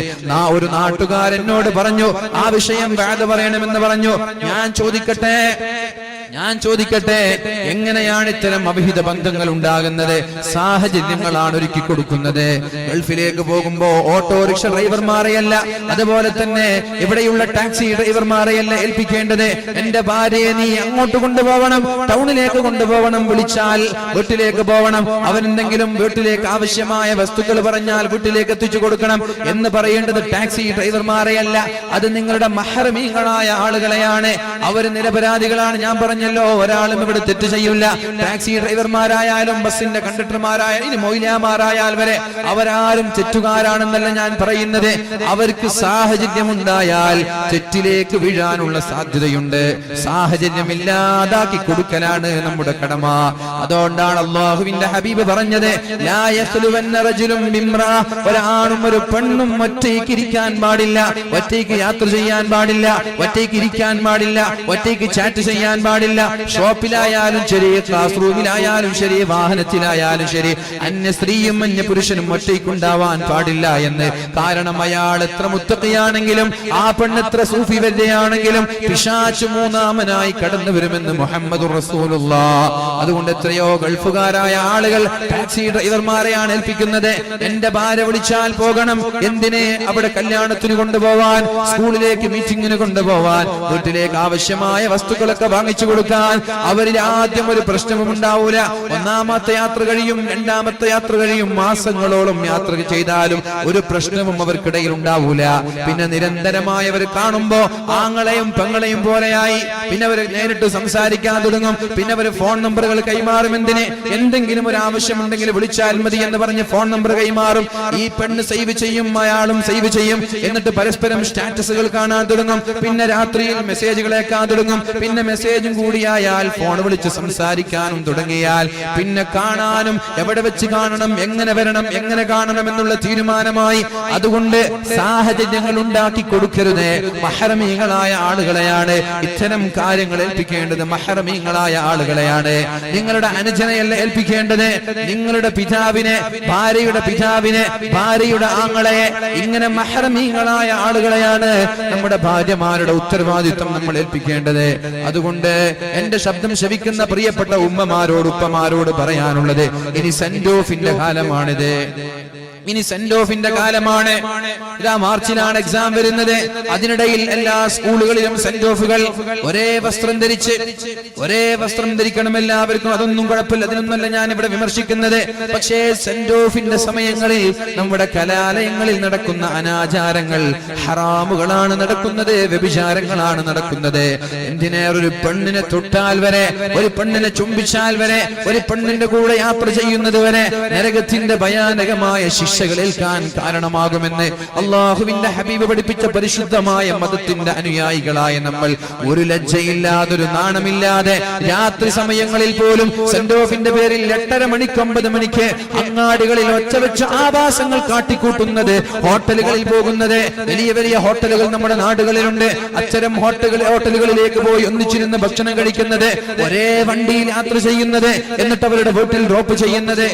ഒരു നാട്ടുകാരനോട് പറഞ്ഞു. ആ വിഷയം വഅദ് പറയണമെന്ന് പറഞ്ഞു. ഞാൻ ചോദിക്കട്ടെ, എങ്ങനെയാണ് ഇത്തരം അവിഹിത ബന്ധങ്ങൾ ഉണ്ടാകുന്നത്? സാഹചര്യങ്ങളാണ് ഒരുക്കി കൊടുക്കുന്നത്. ഗൾഫിലേക്ക് പോകുമ്പോ ഓട്ടോറിക്ഷ ഡ്രൈവർമാരെയല്ല, അതുപോലെ തന്നെ ഇവിടെയുള്ള ടാക്സി ഡ്രൈവർമാരെയല്ല ഏൽപ്പിക്കേണ്ടത്. എന്റെ ഭാര്യയെ നീ അങ്ങോട്ട് കൊണ്ടുപോകണം, ടൗണിലേക്ക് കൊണ്ടുപോകണം, വിളിച്ചാൽ വീട്ടിലേക്ക് പോകണം, അവനെന്തെങ്കിലും വീട്ടിലേക്ക് ആവശ്യമായ വസ്തുക്കൾ പറഞ്ഞാൽ വീട്ടിലേക്ക് എത്തിച്ചു കൊടുക്കണം എന്ന് പറയേണ്ടത് ടാക്സി ഡ്രൈവർമാരെയല്ല, അത് നിങ്ങളുടെ മഹ്റമീങ്ങളായ ആളുകളെയാണ്. അവർ നിരപരാധികളാണ്. ഞാൻ പറഞ്ഞല്ലോ, ഒരാളും ഇവിടെ തെറ്റ് ചെയ്യില്ല. ടാക്സി ഡ്രൈവർമാരായാലും ബസിന്റെ കണ്ടക്ടർമാരായാലും ഇനി മൊയ്ലാമാരായാൽ വരെ അവരാരും തെറ്റുകാരാണെന്നല്ല ഞാൻ പറയുന്നത്. അവർക്ക് സാഹചര്യം ഉണ്ടായാൽ തെറ്റിലേക്ക് വീഴാനുള്ള സാധ്യതയുണ്ട്. സാഹചര്യമില്ലാതാക്കി കൊടുക്കലാണ് നമ്മുടെ കടമ. അതുകൊണ്ടാണ് അല്ലാഹുവിന്റെ ഹബീബ് പറഞ്ഞത്, ലാ യഖ്ലുവന്ന റജുലും ബിംറാ, ഒരാണും ഒരു പെണ്ണും ഒറ്റയ്ക്ക് ഇരിക്കാൻ പാടില്ല, ഒറ്റയ്ക്ക് യാത്ര ചെയ്യാൻ പാടില്ല, ഒറ്റയ്ക്ക് ഇരിക്കാൻ പാടില്ല, ഒറ്റയ്ക്ക് ചാറ്റ് ചെയ്യാൻ പാടില്ല. ഷോപ്പിലായാലും ശരി, ക്ലാസ് റൂമിലായാലും ശരി, വാഹനത്തിലായാലും ശരി, അന്യ സ്ത്രീയും അന്യ പുരുഷനും ഒറ്റയ്ക്കുണ്ടാവാൻ പാടില്ല എന്ന്. കാരണം അയാൾ എത്ര മുത്തഖിയാണെങ്കിലും, ആ പെണ്ണ് എത്ര സൂഫി വര്യയാണെങ്കിലും പിശാച് മൂന്നാമനായി കടന്നു വരുമെന്ന് മുഹമ്മദുർ റസൂലുള്ളാഹ്. അതുകൊണ്ട് എത്രയോ ഗൾഫുകാരായ ആളുകൾ ടാക്സി ഡ്രൈവർമാരെയാണ് ഏൽപ്പിക്കുന്നത്. എന്റെ ഭാര്യ വിളിച്ചാൽ പോകണം, എന്തിനെ? അവിടെ കല്യാണത്തിന് കൊണ്ടുപോവാൻ, സ്കൂളിലേക്ക് മീറ്റിംഗിന് കൊണ്ടുപോവാൻ, വീട്ടിലേക്ക് ആവശ്യമായ വസ്തുക്കളൊക്കെ വാങ്ങിച്ചു കൊടുക്കാൻ. അവരിൽ ആദ്യം ഒരു പ്രശ്നവും ഉണ്ടാവൂല. ഒന്നാമത്തെ യാത്ര കഴിയും, രണ്ടാമത്തെ യാത്ര കഴിയും, മാസങ്ങളോളം യാത്ര ചെയ്താലും ഒരു പ്രശ്നവും അവർക്കിടയിൽ ഉണ്ടാവൂല. പിന്നെ നിരന്തരമായി അവർ കാണുമ്പോ ആങ്ങളെയും പെങ്ങളെയും പോലെയായി. പിന്നെ അവർ നേരിട്ട് സംസാരിക്കാൻ തുടങ്ങും. പിന്നെ അവർ ഫോൺ നമ്പറുകൾ കൈമാറും. എന്തെങ്കിലും ഒരു ആവശ്യമുണ്ടെങ്കിൽ വിളിച്ചാൽ മതി എന്ന് പറഞ്ഞ് ഫോൺ നമ്പർ കൈമാറും. ഈ പെണ്ണ് സേവ് ചെയ്യും, അയാളും സേവ് ചെയ്യും. എന്നിട്ട് പരസ്പരം സ്റ്റാറ്റസുകൾ കാണാൻ തുടങ്ങും. പിന്നെ രാത്രിയിൽ മെസ്സേജുകൾ അയക്കാൻ തുടങ്ങും. പിന്നെ മെസ്സേജും കൂടിയായാൽ ഫോൺ വിളിച്ച് സംസാരിക്കാനും തുടങ്ങിയാൽ പിന്നെ കാണാനും, എവിടെ വെച്ച് കാണണം, എങ്ങനെ വരണം, എങ്ങനെ കാണണം എന്നുള്ള തീരുമാനമായി. അതുകൊണ്ട് സാഹചര്യങ്ങൾ ഉണ്ടാക്കി കൊടുക്കരുത്. മഹ്റമീങ്ങളായ ആളുകളെയാണ് ഇത്തരം കാര്യങ്ങൾ ഏൽപ്പിക്കേണ്ടത്. മഹ്റമീങ്ങളായ ആളുകളെയാണ്. നിങ്ങളുടെ അനുജനെയല്ല ഏൽപ്പിക്കേണ്ടത്, നിങ്ങളുടെ പിതാവിനെ, ഭാര്യയുടെ പിതാവിനെ, ഭാര്യയുടെ ആങ്ങളെ, ഇങ്ങനെ മഹ്റമീങ്ങളായ ആളുകളെയാണ് നമ്മുടെ ഭാര്യമാരുടെ ഉത്തരവാദിത്വം നമ്മൾ ഏൽപ്പിക്കേണ്ടത്. അതുകൊണ്ട് എന്റെ ശബ്ദം ശ്രവിക്കുന്ന പ്രിയപ്പെട്ട ഉമ്മമാരോട്, ഉപ്പമാരോട് പറയാനുള്ളത്, ഇനി സെന്റ് ഓഫിന്റെ കാലമാണിത്. ഇനി സെന്റ് ഓഫിന്റെ കാലമാണ്. ഇതാ മാർച്ചിലാണ് എക്സാം വരുന്നത്. അതിനിടയിൽ എല്ലാ സ്കൂളുകളിലും സെന്റ് ഓഫുകൾ. ഒരേ വസ്ത്രം ധരിക്കണം എല്ലാവർക്കും. അതൊന്നും കുഴപ്പമില്ല, അതിനൊന്നല്ല ഞാൻ ഇവിടെ വിമർശിക്കുന്നത്. പക്ഷേ സെന്റ് ഓഫിന്റെ സമയങ്ങളിൽ നമ്മുടെ കലാലയങ്ങളിൽ നടക്കുന്ന അനാചാരങ്ങൾ, ഹറാമുകളാണ് നടക്കുന്നത്, വ്യഭിചാരങ്ങളാണ് നടക്കുന്നത്. എന്തിനേറെ പെണ്ണിനെ തൊട്ടാൽ വരെ, ഒരു പെണ്ണിനെ ചുംബിച്ചാൽ വരെ, ഒരു പെണ്ണിന്റെ കൂടെ യാത്ര ചെയ്യുന്നത് വരെ നരകത്തിന്റെ ഭയാനകമായ ശിക്ഷകൾ ഏൽക്കാൻ കാരണമാകുമെന്ന് അല്ലാഹുവിന്റെ ഹബീബ് പഠിപ്പിച്ച പരിശുദ്ധമായ മതത്തിന്റെ അനുയായികളായ നമ്മൾ ഒരു ലജ്ജയില്ലാതെ, ഒരു നാണമില്ലാതെ രാത്രി സമയങ്ങളിൽ പോലും സെന്റ് ഓഫിന്റെ പേരിൽ 8:30 മണിക്ക് 9 മണിക്ക് അങ്ങാടികളിൽ ഒച്ച വെച്ച ആവാസങ്ങൾ കാട്ടിക്കൂട്ടുന്നത്, ഹോട്ടലുകളിൽ പോകുന്നത്, വലിയ വലിയ ഹോട്ടലുകൾ നമ്മുടെ നാടുകളിലുണ്ട്. അത്തരം ഹോട്ടലുകളിലേക്ക് പോയി ഒന്നിച്ചിരുന്ന് ഭക്ഷണം കഴിക്കുന്നത്, ഒരേ വണ്ടിയിൽ യാത്ര ചെയ്യുന്നത്, എന്നിട്ട് അവരുടെ വീട്ടിൽ ഡ്രോപ്പ് ചെയ്യുന്നത്,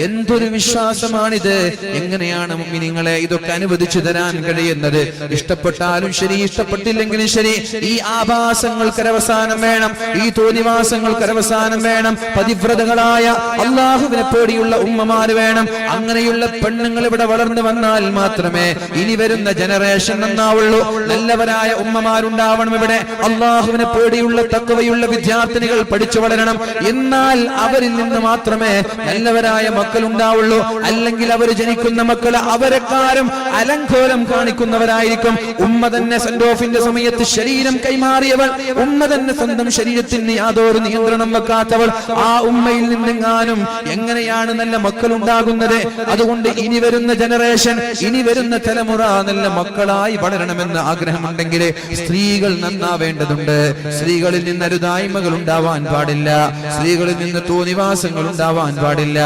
എന്തൊരു വിശ്വാസമാണിത്! എങ്ങനെയാണ് മുഅ്മിനീങ്ങളെ ഇതൊക്കെ അനുവദിച്ചു തരാൻ കഴിയുന്നത്? ഇഷ്ടപ്പെട്ടാലും ശരി, ഇഷ്ടപ്പെട്ടില്ലെങ്കിലും ശരി, ഈ ആഭാസങ്ങൾക്ക് അവസാനം വേണം, ഈ തോന്നിവാസങ്ങൾക്ക് അവസാനം വേണം. പതിവ്രതകളായ അല്ലാഹുവിനെ പേടിയുള്ള ഉമ്മമാര് വേണം. അങ്ങനെയുള്ള പെണ്ണുങ്ങൾ ഇവിടെ വളർന്നു വന്നാൽ മാത്രമേ ഇനി വരുന്ന ജനറേഷൻ നന്നാവുള്ളൂ. നല്ലവരായ ഉമ്മമാരുണ്ടാവണം ഇവിടെ. അല്ലാഹുവിനെ പേടിയുള്ള തഖ്വയുള്ള വിദ്യാർത്ഥിനികൾ പഠിച്ചു വളരണം. എന്നാൽ അവരിൽ നിന്ന് മാത്രമേ നല്ലവരായ മക്കൾ ഉണ്ടാവുള്ളൂ. അല്ലെങ്കിൽ അവർ ജനിക്കുന്ന മക്കൾ അവരെക്കാരും അലങ്കോലം കാണിക്കുന്നവരായിരിക്കും. ഉമ്മ തന്നെ സെന്റ് ഓഫിന്റെ സമയത്ത് ശരീരം കൈമാറിയവൾ, ഉമ്മ തന്നെ സ്വന്തം ശരീരത്തിന് യാതൊരു നിയന്ത്രണം വെക്കാത്തവൾ, ആ ഉമ്മയിൽ നിന്നെങ്ങാനും എങ്ങനെയാണ് നല്ല മക്കൾ ഉണ്ടാകുന്നത്? അതുകൊണ്ട് ഇനി വരുന്ന ജനറേഷൻ, ഇനി വരുന്ന തലമുറ നല്ല മക്കളായി വളരണമെന്ന് ആഗ്രഹമുണ്ടെങ്കിൽ സ്ത്രീകൾ നന്നാവേണ്ടതുണ്ട്. സ്ത്രീകളിൽ നിന്ന് അരുതായ്മകൾ ഉണ്ടാവാൻ പാടില്ല, സ്ത്രീകളിൽ നിന്ന് തോന്നിവാസങ്ങൾ ഉണ്ടാവാൻ പാടില്ല.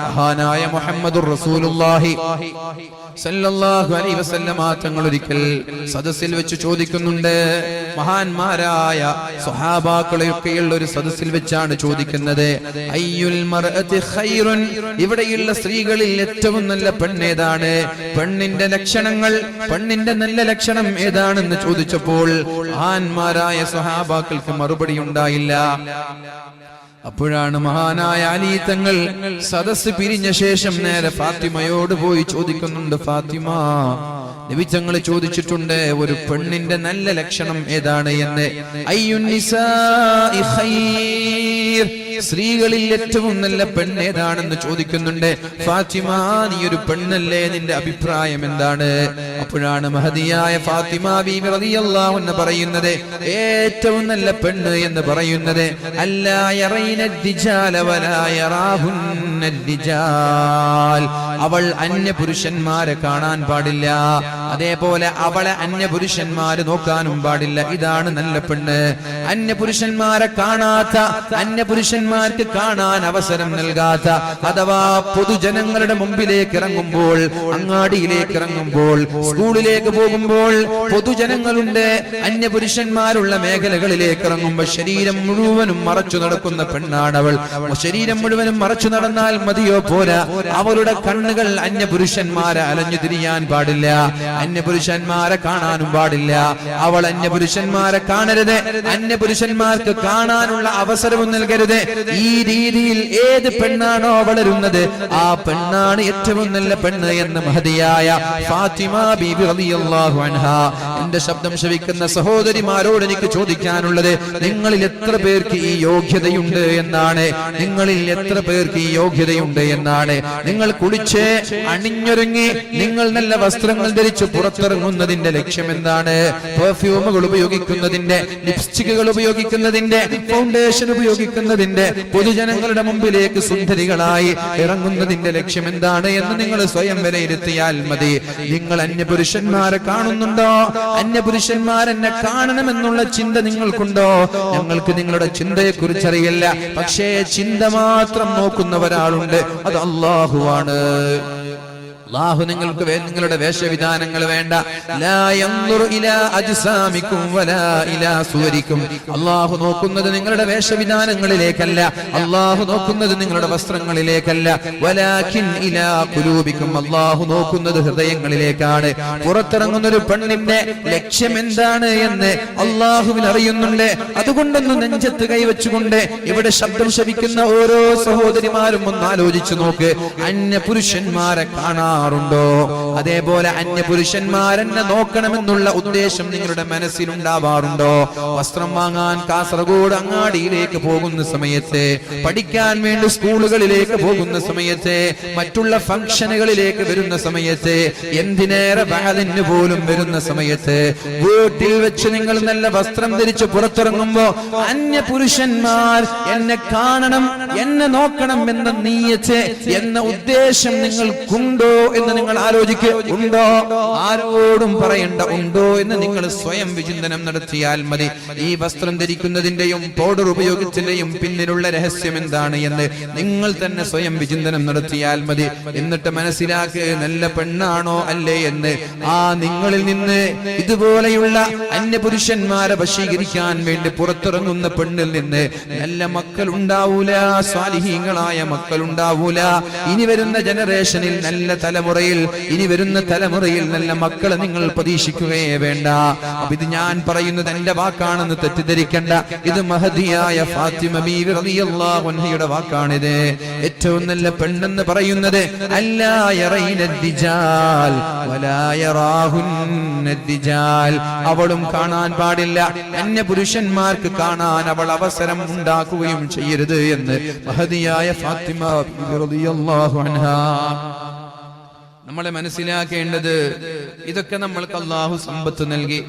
മഹാനായ മുഹമ്മദുർ റസൂലുള്ളാഹി സല്ലല്ലാഹു അലൈഹി വസല്ലമ തങ്ങൾ ഒരിക്കൽ സദസ്സിൽ വെച്ച് ചോദിക്കുന്നുണ്ട്. മഹാന്മാരായ സ്വഹാബാക്കളെയൊക്കെയുള്ള ഒരു സദസ്സിൽ വെച്ചാണ് ചോദിക്കുന്നത്, അയ്യുൽ മർഅതി ഖൈറുൻ, ഇവിടെയുള്ള സ്ത്രീകളിൽ ഏറ്റവും നല്ല പെണ്ണേതാണ്? പെണ്ണിന്റെ ലക്ഷണങ്ങൾ, പെണ്ണിന്റെ നല്ല ലക്ഷണം ഏതാണെന്ന് ചോദിച്ചപ്പോൾ മഹാന്മാരായ സ്വഹാബാക്കൾക്ക് മറുപടി ഉണ്ടായില്ല. അപ്പോഴാണ് മഹാനായ അലി തങ്ങൾ സദസ്സ് പിരിഞ്ഞ ശേഷം നേരെ ഫാത്തിമയോട് പോയി ചോദിക്കുന്നുണ്ട്, ഫാത്തിമ, നബി തങ്ങൾ ചോദിച്ചിട്ടുണ്ട് ഒരു പെണ്ണിന്റെ നല്ല ലക്ഷണം ഏതാണ് എന്ന്. അയ്യുൻ നിസാഇ ഖൈർ, സ്ത്രീകളിൽ ഏറ്റവും നല്ല പെണ്ണ് ഏതാണെന്ന് ചോദിക്കുന്നുണ്ട്. ഫാത്തിമ, നീ ഒരു പെണ്ണല്ലേ, നിന്റെ അഭിപ്രായം എന്താണ്? അപ്പോഴാണ് മഹദിയായ ഫാത്തിമ ബീബി റളിയല്ലാഹു അൻഹ പറയുന്നത്, ഏറ്റവും നല്ല പെണ്ണ് എന്ന് പറയുന്നത് അല്ലാ യറൈന الرجال ولا يراهن الرجال, അവൾ അന്യ പുരുഷന്മാരെ കാണാൻ പാടില്ല, അതേപോലെ അവളെ അന്യ പുരുഷന്മാര് നോക്കാനും പാടില്ല. ഇതാണ് നല്ല പെണ്ണ്. അന്യ പുരുഷന്മാരെ കാണാത്ത, അന്യ പുരുഷന്മാർക്ക് കാണാൻ അവസരം നൽകാത്ത, അഥവാ പൊതുജനങ്ങളുടെ മുമ്പിലേക്ക് ഇറങ്ങുമ്പോൾ, അങ്ങാടിയിലേക്ക് ഇറങ്ങുമ്പോൾ, സ്കൂളിലേക്ക് പോകുമ്പോൾ പൊതുജനങ്ങളുണ്ട്, അന്യ പുരുഷന്മാരുള്ള മേഖലകളിലേക്ക് ഇറങ്ങുമ്പോൾ ശരീരം മുഴുവനും മറച്ചു നടക്കുന്ന പെണ്ണാണവൾ. ശരീരം മുഴുവനും മറച്ചു നടന്നാൽ മതിയോ, പോരാ, അവളുടെ കണ്ണുകൾ അന്യ പുരുഷന്മാരെ അലഞ്ഞു തിരിയാൻ പാടില്ല, അന്യ പുരുഷന്മാരെ കാണാനും പാടില്ല. അവൾ അന്യ പുരുഷന്മാരെ കാണരുത്, അന്യ പുരുഷന്മാർക്ക് കാണാനുള്ള അവസരവും നൽകരുത്. ഈ രീതിയിൽ ഏത് പെണ്ണാണോ വളരുന്നത് ആ പെണ്ണാണ് ഏറ്റവും നല്ല പെണ്ണ് എന്ന് മഹദിയായ ഫാത്തിമ ബീബി റളിയല്ലാഹു അൻഹാ. എന്റെ ശബ്ദം ശ്രവിക്കുന്ന സഹോദരിമാരോട് എനിക്ക് ചോദിക്കാനുള്ളത്, നിങ്ങളിൽ എത്ര പേർക്ക് ഈ യോഗ്യതയുണ്ട് എന്നാണ്? നിങ്ങളിൽ എത്ര പേർക്ക് ഈ യോഗ്യതയുണ്ട് എന്നാണ്? നിങ്ങൾ കുളിച്ച് അണിഞ്ഞൊരുങ്ങി നിങ്ങൾ നല്ല വസ്ത്രങ്ങൾ ധരിച്ച് പുറത്തിറങ്ങുന്നതിന്റെ ലക്ഷ്യം എന്താണ്? പെർഫ്യൂമുകൾ ഉപയോഗിക്കുന്നതിന്റെ, ലിപ്സ്റ്റിക്കുകൾ ഉപയോഗിക്കുന്നതിന്റെ, ഫൗണ്ടേഷൻ ഉപയോഗിക്കുന്നതിന്റെ, പൊതുജനങ്ങളുടെ മുമ്പിലേക്ക് സുന്ദരികളായി ഇറങ്ങുന്നതിന്റെ ലക്ഷ്യം എന്താണ് എന്ന് നിങ്ങൾ സ്വയം വിലയിരുത്തിയാൽ മതി. നിങ്ങൾ അന്യപുരുഷന്മാരെ കാണുന്നുണ്ടോ? അന്യപുരുഷന്മാരെന്നെ കാണണമെന്നുള്ള ചിന്ത നിങ്ങൾക്കുണ്ടോ? ഞങ്ങൾക്ക് നിങ്ങളുടെ ചിന്തയെ കുറിച്ച് അറിയില്ല, പക്ഷേ ചിന്ത മാത്രം നോക്കുന്ന ഒരാളുണ്ട്, അത് അല്ലാഹുവാണ്. അല്ലാഹു നിങ്ങൾക്ക് നിങ്ങളുടെ വേഷവിധാനങ്ങൾ വേണ്ട. ലാ യൻദുറു ഇലാ അജ്സാമികും വലാ ഇലാ സുവരികും, അല്ലാഹു നോക്കുന്നത് നിങ്ങളുടെ വേഷവിധാനങ്ങളിലേക്കല്ല, അല്ലാഹു നോക്കുന്നത് നിങ്ങളുടെ വസ്ത്രങ്ങളിലേക്കല്ല. വലാകിൻ ഇലാ ഖുലൂബികും, അല്ലാഹു നോക്കുന്നത് ഹൃദയങ്ങളിലേക്കാണ്. പുറത്തിറങ്ങുന്ന ഒരു പെണ്ണിന്റെ ലക്ഷ്യം എന്താണ് എന്ന് അല്ലാഹുവിന് അറിയുന്നുണ്ട്. അതുകൊണ്ടൊന്ന് നെഞ്ചത്ത് കൈവച്ചുകൊണ്ട് ഇവിടെ ശബ്ദം ശ്രവിക്കുന്ന ഓരോ സഹോദരിമാരും ഒന്ന് ആലോചിച്ചു നോക്ക്, അന്യ പുരുഷന്മാരെ കാണാറുണ്ടോ? അതേപോലെ അന്യ പുരുഷന്മാരെന്നെ നോക്കണമെന്നുള്ള ഉദ്ദേശം നിങ്ങളുടെ മനസ്സിലുണ്ടാവാറുണ്ടോ? വസ്ത്രം വാങ്ങാൻ കാസർഗോഡ് അങ്ങാടിയിലേക്ക് പോകുന്ന സമയത്ത്, പഠിക്കാൻ വേണ്ടി സ്കൂളുകളിലേക്ക് പോകുന്ന സമയത്ത്, മറ്റുള്ള ഫംഗ്ഷനുകളിലേക്ക് വരുന്ന സമയത്ത്, എന്തിനേറെ ബഹദിന് പോലും വരുന്ന സമയത്ത്, വീട്ടിൽ വെച്ച് നിങ്ങൾ നല്ല വസ്ത്രം ധരിച്ച് പുറത്തിറങ്ങുമ്പോ അന്യ പുരുഷന്മാർ എന്നെ കാണണം, എന്നെ നോക്കണം എന്ന നീയത്ത്, എന്ന ഉദ്ദേശം നിങ്ങൾക്കുണ്ടോ എന്ന് നിങ്ങൾ ആലോചിക്കുക. ഉണ്ടോ? ആരോടും പറയണ്ട, ഉണ്ടോ എന്ന് നിങ്ങൾ സ്വയം വിചിന്തനം നടത്തിയാൽ മതി. ഈ വസ്ത്രം ധരിക്കുന്നതിന്റെയും പൗഡർ ഉപയോഗത്തിന്റെയും പിന്നിലുള്ള രഹസ്യം എന്താണ് എന്ന് നിങ്ങൾ തന്നെ സ്വയം വിചിന്തനം നടത്തിയാൽ മതി. എന്നിട്ട് മനസ്സിലാക്കുക, നല്ല പെണ്ണാണോ അല്ലേ എന്ന്. ആ നിങ്ങളിൽ നിന്ന് ഇതുപോലെയുള്ള അന്യപുരുഷന്മാരെ വശീകരിക്കാൻ വേണ്ടി പുറത്തിറങ്ങുന്ന പെണ്ണിൽ നിന്ന് നല്ല മക്കൾ ഉണ്ടാവൂല, സ്വാലിഹീങ്ങളായ മക്കൾ ഉണ്ടാവൂല. ഇനി വരുന്ന ജനറേഷനിൽ നല്ല തലമുറയിൽ, ഇനി വരുന്ന തലമുറയിൽ നല്ല മക്കളെ നിങ്ങൾ പ്രതീക്ഷിക്കുകയേ വേണ്ട. അപ്പൊ ഇത് ഞാൻ പറയുന്നത് എന്റെ വാക്കാണെന്ന് തെറ്റിദ്ധരിക്കണ്ട. ഇത് മഹദിയായ ഫാത്തിമ ബീവി റളിയല്ലാഹു അൻഹയുടെ വാക്കാണിത്. ഏറ്റവും നല്ല പെണ്ണെന്ന് പറയുന്നത് അല്ലാ യറൈനദ്ദിജാൽ വലാ യറാഹുന്നദ്ദിജാൽ. അവളും കാണാൻ പാടില്ല, അന്യ പുരുഷന്മാർക്ക് കാണാൻ അവൾ അവസരം ഉണ്ടാക്കുകയും ചെയ്യരുത് എന്ന് മഹദിയായ ഫാത്തിമ റളിയല്ലാഹു അൻഹാ. നമ്മളെ മനസ്സിലാക്കേണ്ടത് ഇതൊക്കെ നമ്മൾക്ക് അല്ലാഹു സമ്പത്ത് നൽകി.